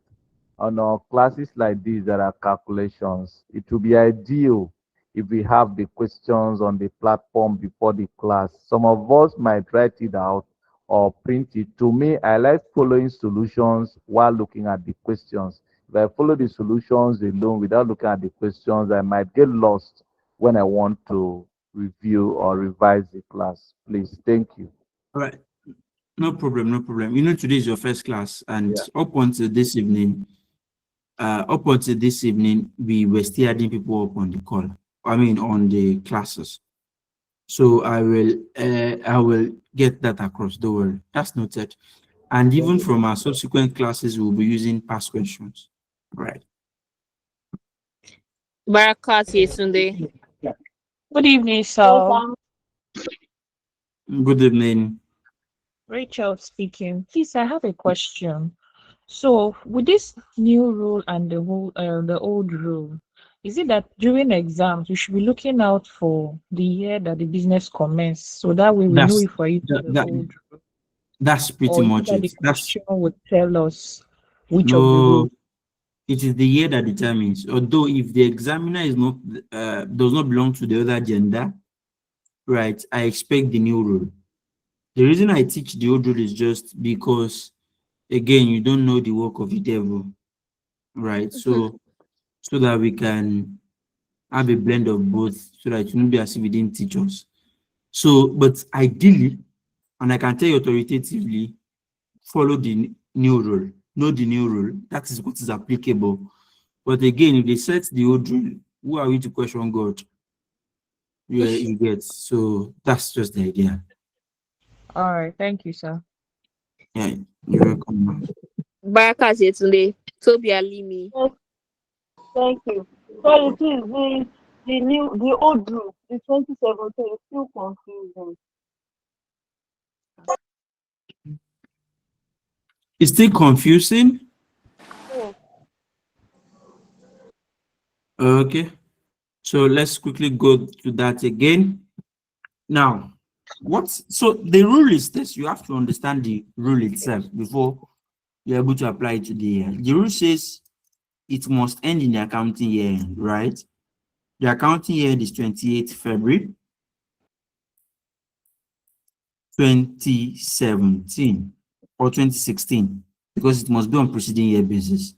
on our classes like these that are calculations, it will be ideal if we have the questions on the platform before the class. Some of us might write it out or print it. To me, I like following solutions while looking at the questions. If I follow the solutions alone without looking at the questions, I might get lost when I want to review or revise the class. Please, thank you. All right. No problem, no problem. You know, today is your first class, and Yeah. up until this evening, we were still adding people up on the call. I mean, on the classes. So I will get that across. Don't worry. That's noted. And even from our subsequent classes, we'll be using past questions. Right. Barakat Yetunde. Good evening, sir. Good evening. Rachel speaking. Please, I have a question. So, with this new rule and the old rule, Is it that during exams we should be looking out for the year that the business commenced, so that way we know That's if we're using that, the that old, that's pretty or is it much that it. the That's question would tell us which of the no. rules? It is the year that determines. Although if the examiner is not does not belong to the other gender, right? I expect the new rule. The reason I teach the old rule is just because again you don't know the work of the devil, right? So that we can have a blend of both, so that it won't be as if he didn't teach us. So, but ideally, and I can tell you authoritatively, follow the new rule. Know the new rule. That is what is applicable. But again, if they set the old rule, who are we to question God? You get. So that's just the idea. All right, thank you, sir. Yeah, you're welcome. Baraka Yetunde, Toby Alimi. Yes, thank you. So it is the old rule, the 2017 is still confusing. It's still confusing. Yes. Okay. So let's quickly go to that again. Now, so the rule is this: you have to understand the rule itself before you're able to apply it to the year. The rule says it must end in the accounting year, right? The accounting year is 28th February 2017 or 2016, because it must be on preceding year basis.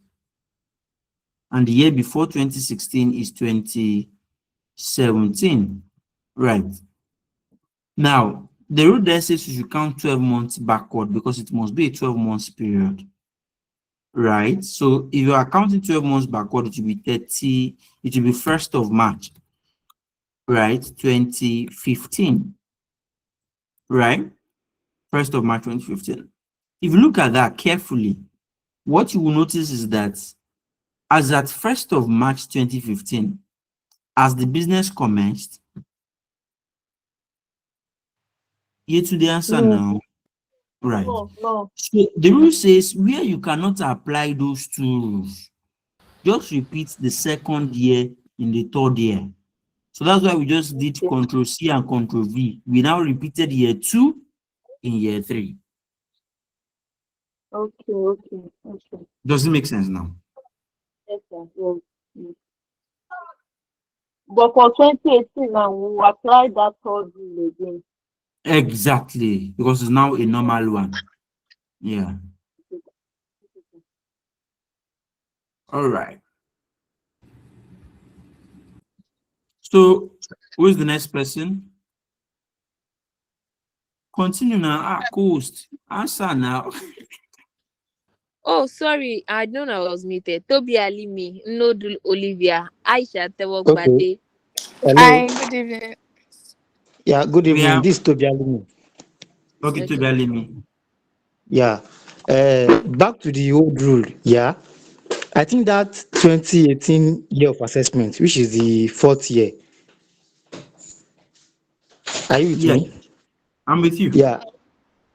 And the year before 2016 is 2017, right? Now, the rule there says you should count 12 months backward because it must be a 12 months period, right? So if you are counting 12 months backward, it will be 1st of March, right? 2015, right? 1st of March 2015. If you look at that carefully, what you will notice is that as at 1st of March 2015, as the business commenced, here to the answer No, now, right? no. So the rule says where you cannot apply those two rules, just repeat the second year in the third year. So that's why we just did Okay, Control C and Control V. We now repeated year 2 in year 3. okay. Does it make sense now? Yes, sir. Yes. Yes. But for 2018 now, we will apply that third rule again. Exactly, because it's now a normal one. Yeah. All right. So who is the next person? Continue now. Coast. Answer now. Oh, sorry, I know I was muted. Toby Alimi, Nodul Olivia, Aisha Okay. Tewogbade. Hello. Hi, good evening. Yeah, good We evening. have This is Toby Alimi. okay to Okay. Belimi. Yeah. Back to the old rule. Yeah. I think that 2018 year of assessment, which is the fourth year. Are you with Yeah, me? I'm with you. Yeah.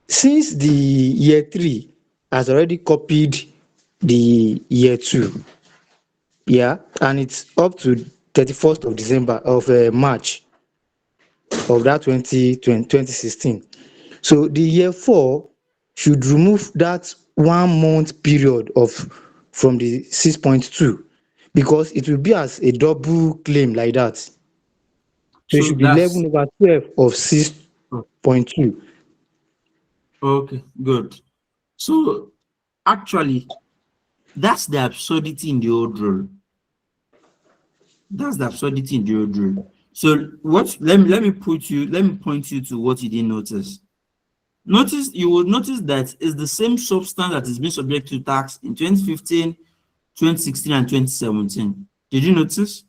Since the year three has already copied the year two, yeah, and it's up to 31st of December of March of that 2016. So the year four should remove that 1 month period of from the 6.2, because it will be as a double claim like that. So it So should be that's 11/12 of 6.2. okay, good. So actually, that's the absurdity in the old rule. That's the absurdity in the old rule. So what let me point you to what you didn't notice. You will notice that it's the same substance that is being subject to tax in 2015, 2016, and 2017. Did you notice?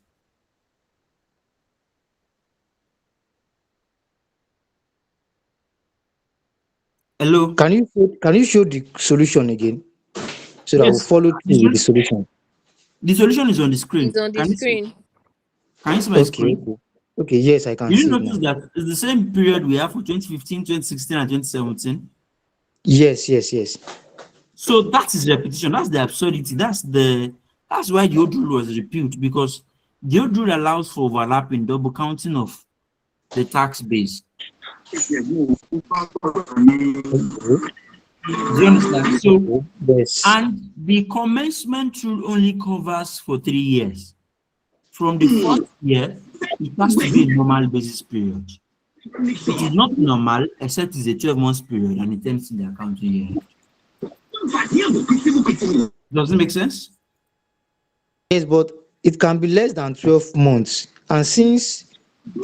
Hello? Can you show the solution again so that we'll Yes. follow The through with the solution? solution is on the It's screen. on the screen. Can you see my Okay, screen? okay. Okay, yes, I can Did you see it notice now. that it's the same period we have for 2015, 2016, and 2017? Yes. So that is repetition. That's the absurdity. That's why the old rule was repealed, because The old rule allows for overlapping, double counting of the tax base. Do you understand? So, Yes. and the commencement rule only covers for 3 years. From the fourth year, it has to be a normal basis period. It is not normal except it's a 12-month period and it ends in the accounting year. Does it make sense? Yes, but it can be less than 12 months. And since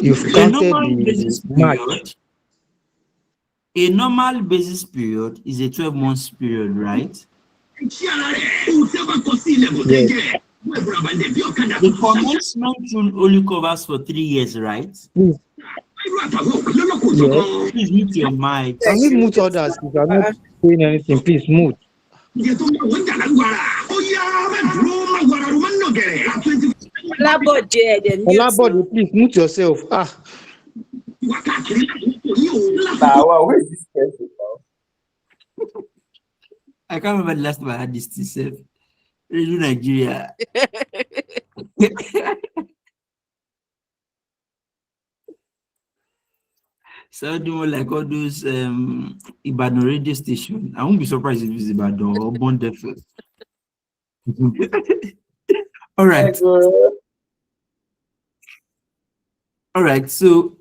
you've A counted normal basis the March, period, a normal basis period is a 12-month period, right? yes, The commencement rule only covers for 3 years, right? please, yes. Please mute your mic. Can we mute others if you are not saying anything? Please mute. Olabode, please mute yourself. Wow, where is this person now? I can't remember the last time I had this self. Radio Nigeria. Sounding more like all those Ibadan radio station. I won't be surprised if it's Ibadan or Bond FM. All right. All right. So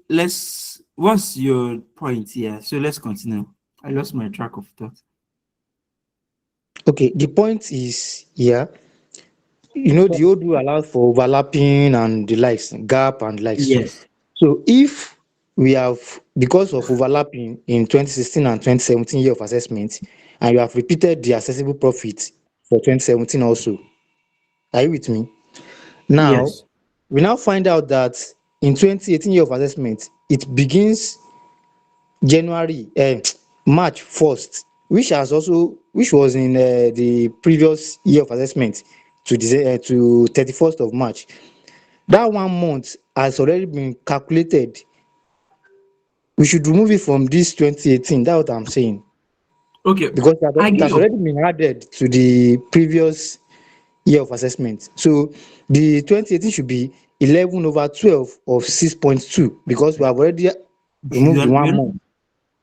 what's your point here? So let's continue. I lost my track of thought. Okay, the point is, the old rule allowed for overlapping and the likes, gap and likes. Yes. So if we have, because of overlapping in 2016 and 2017 year of assessment, and you have repeated the assessable profit for 2017 also, are you with me? Now, Yes. we now find out that in 2018 year of assessment, it begins March 1st, which was in the previous year of assessment to 31st of March. That 1 month has already been calculated. We should remove it from this 2018. That's what I'm saying. Okay. Because it has already been added to the previous year of assessment. So the 2018 should be 11/12 of 6.2 because we have already removed the 1 month.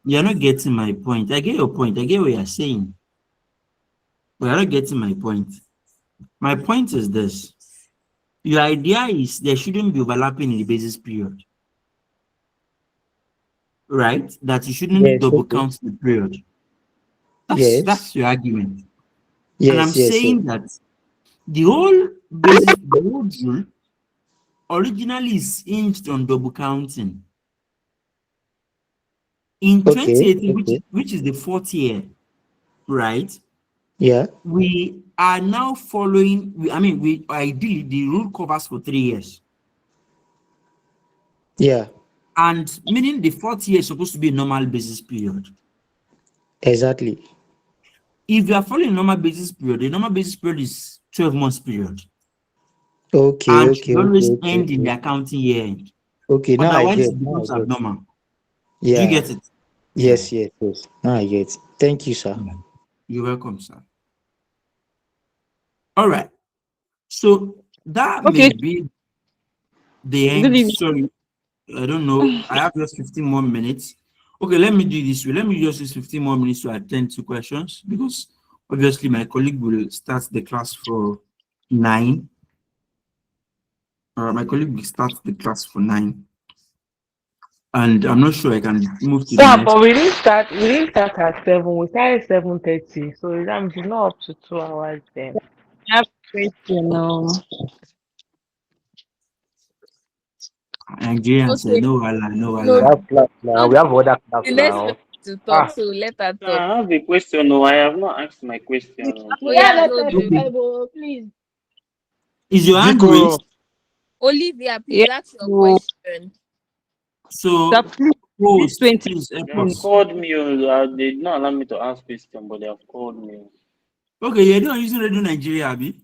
You're not getting my point. I get your point. I get what you're saying. But you're not getting my point. My point is this. Your idea is there shouldn't be overlapping in the basis period. Right? That you shouldn't double count the period. That's your argument. Yes, and I'm saying that the whole rule originally is hinged on double counting. In 2018, which is the 4th year, right? Yeah. We are now following, ideally the rule covers for 3 years. Yeah. And meaning the 4th year is supposed to be a normal basis period. Exactly. If you are following normal basis period, the normal basis period is 12 months period. And should always end in the accounting year end. Okay, now I Otherwise, get. it becomes abnormal. Yeah. Do you get it? Yes. Now I get. Thank you, sir. You're welcome, sir. All right. So that may be the end. Sorry, I don't know. I have just 15 more minutes. Okay, let me do this way. Let me just use 15 more minutes to attend to questions because obviously my colleague will start the class for 9. My colleague will start the class for 9. And I'm not sure I can move to the next. But we didn't start at 7. We started 7:30. So that means it's not up to 2 hours then. I have a question now. Nigerians say no wala. We have other class The next now. person to talk, so let her talk. I have a question. No, I have not asked my question. Please. Is your hand raised? Olivia, please ask your question. So, please, they have called me. They did not allow me to ask question, but they have called me. Okay, you're not using Radio Nigeria, Abi?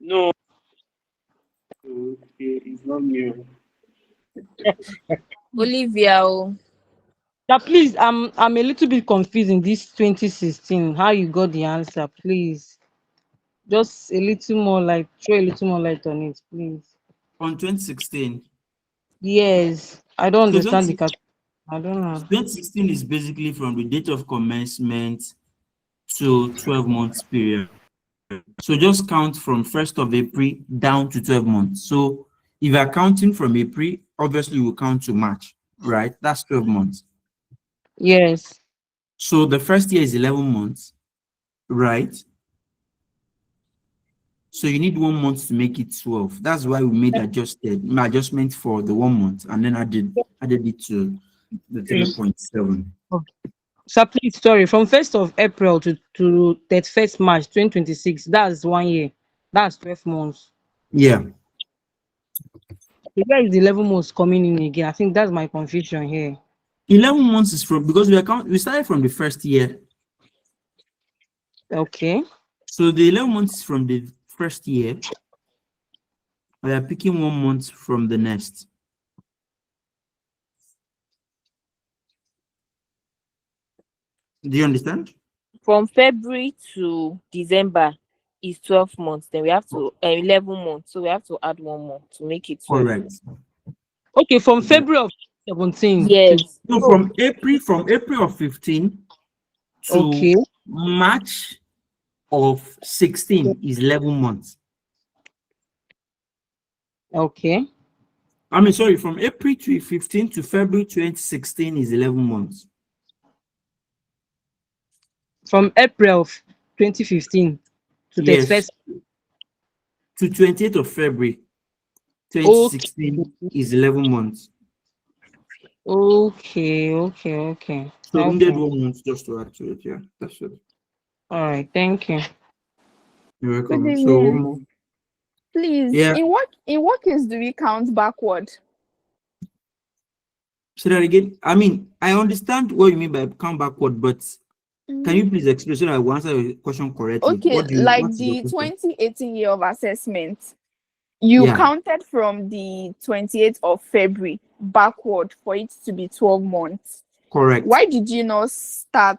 No. It's not new. Olivia. Please, I'm a little bit confused in this 2016. How you got the answer, please? Just a little more throw a little more light on it, please. On 2016. Yes, I don't So understand the I don't know. 2016 is basically from the date of commencement to 12 months period. So just count from 1st of April down to 12 months. So if you're counting from April, obviously you will count to March, right? That's 12 months. Yes. So the first year is 11 months, right? So you need 1 month to make it 12. That's why we made adjustment for the 1 month and then added it to the 3.7. So please, sorry, from 1st of April to 31st March 2026, that's 1 year. That's 12 months. Yeah. Where is the 11 months coming in again? I think that's my confusion here. 11 months is from, because we started from the first year. Okay. So the 11 months is from the first year. We are picking 1 month from the next. Do you understand? From February to December is 12 months. Then we have to 11 months. So we have to add 1 more to make it 12. Correct. Okay, from February of 17 to Yes. So from April of 15 to okay. March of 16 is 11 months. Okay. I mean, sorry, from April 2015 to February 2016 is 11 months. From April of 2015 to Yes. 31st. To 28th of February 2016 is 11 months. Okay. Okay. So we needed Okay. 1 month just to add to it. Yeah, that's it. All right. Thank you. You're Good welcome. So one evening. more. Please, Yeah. in what case do we count backward? Say that again. I mean, I understand what you mean by count backward, but can you please explain so that I will answer your question correctly? Okay, What like is your the question? 2018 year of assessment, you Yeah, counted from the 28th of February backward for it to be 12 months. correct. Why did you not start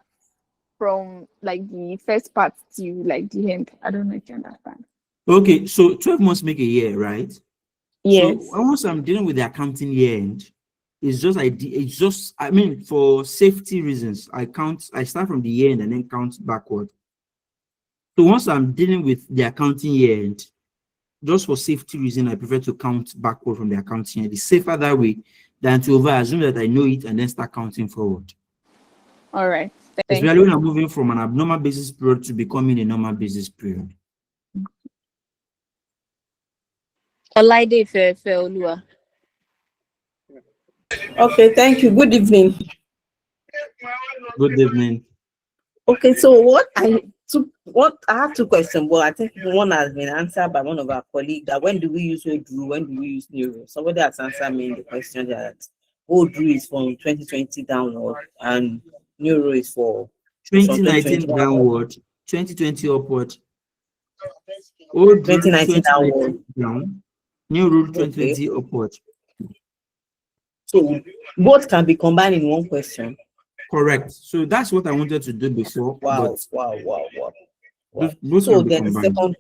from like the first part to like the end? I don't know if you understand. Okay, so 12 months make a year, right? So Yes. once I'm dealing with the accounting year end, I mean, for safety reasons, I start from the year end and then count backward. So once I'm dealing with the accounting year end, just for safety reason, I prefer to count backward from the accounting year. It's safer that way than to assume that I know it and then start counting forward. All right. Thank Especially you. when I'm moving from an abnormal basis period to becoming a normal basis period. Olaide Olua. Okay, thank you. Good evening. Good evening. Okay, so what I have two questions. Well, I think one has been answered by one of our colleagues. That when do we use Odru? When do we use Neuro? Somebody has answered me in the question that Odru is from 2020 downward and Neuro is from 2019 downward, 2020 upward. Old rule 2019 downward. 2019 down, new rule Okay. 2020 upward. So both can be combined in one question. Correct. So that's what I wanted to do before. Wow. Both So can be then combined.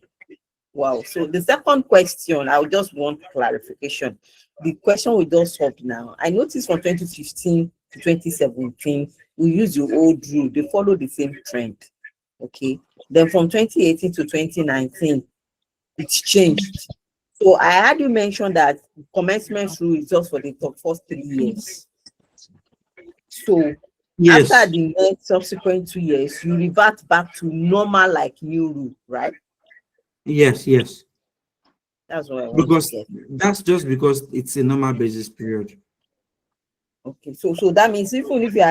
So the second question, I just want clarification. The question we just solved now, I noticed from 2015 to 2017, we use the old rule. They follow the same trend. Okay. Then from 2018 to 2019, it's changed. So I had you mention that commencement rule is just for the first 3 years. So yes, after the next subsequent 2 years, you revert back to normal like new rule, right? yes. That's what I want Because to get. that's just because it's a normal basis period. Okay, so that means even if you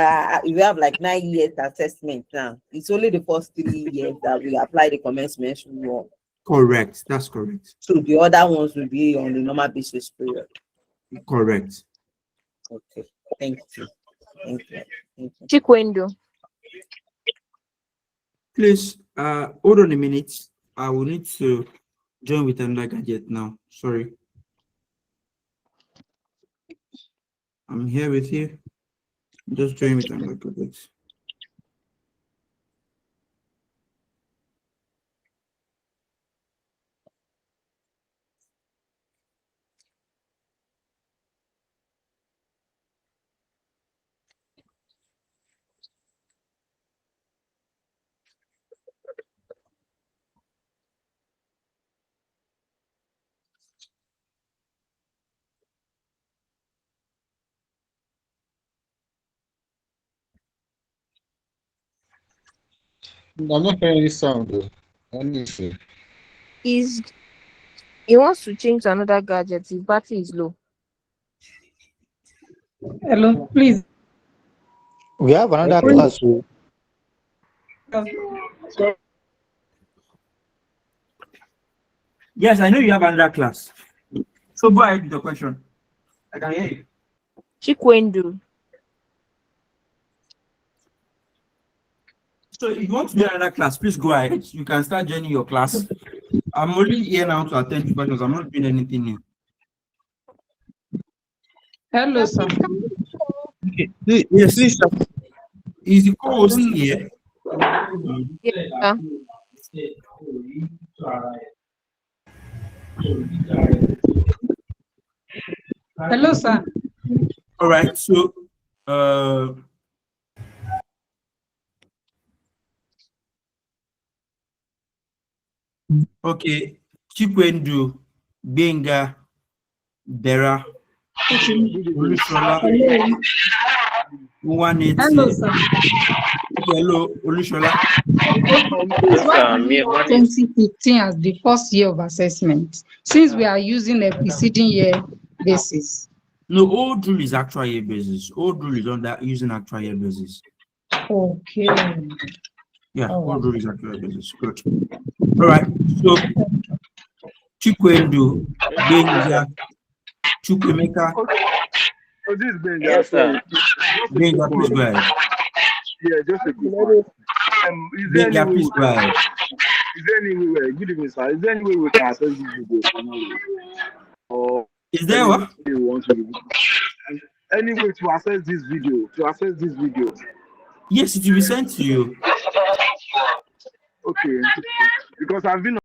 have like 9 years assessment now, it's only the first 3 years that we apply the commencement rule. Correct. That's correct. So the other ones will be on the normal basis period. Correct. Okay, thank you. Chikwendo. Please, hold on a minute. I will need to join with another gadget now. Sorry. I'm here with you. Just join with another gadget. I'm not hearing any sound though. Any issue? Is he wants to change to another gadget. His battery is low. Hello, please. We have another Okay. class. So Yes, I know you have another class. So go ahead with the question. I can hear you. Chikwendu. So if you want to do another class, please go ahead. You can start joining your class. I'm only here now to attend to questions. I'm not doing anything new. Hello, sir. Okay. Yes. Is the co-host here? Yeah. Hello, sir. All right. So, okay. Chikwendu, Benga, Bera, Olushola, Hello. 180. Hello, sir. Hello, Olushola. Please, why do you have 2015 as the first year of assessment, since we are using a preceding year basis? No, old rule is actual year basis. Old rule is on that using actual year basis. Okay. Yeah, All old right. rule is actual year basis. Good. All right. So, Chikwendu, Benga, Chukwemeka, So this is Benja. Yes, sir. Benga, please go ahead. Yeah, just a quick one. Is there any Benga, way please go ahead. is there any way good evening, sir? Is there any way we can access this video? Or Is there what? any way we want to any way to access this video? Yes, it will be sent to you. Okay. Because I've been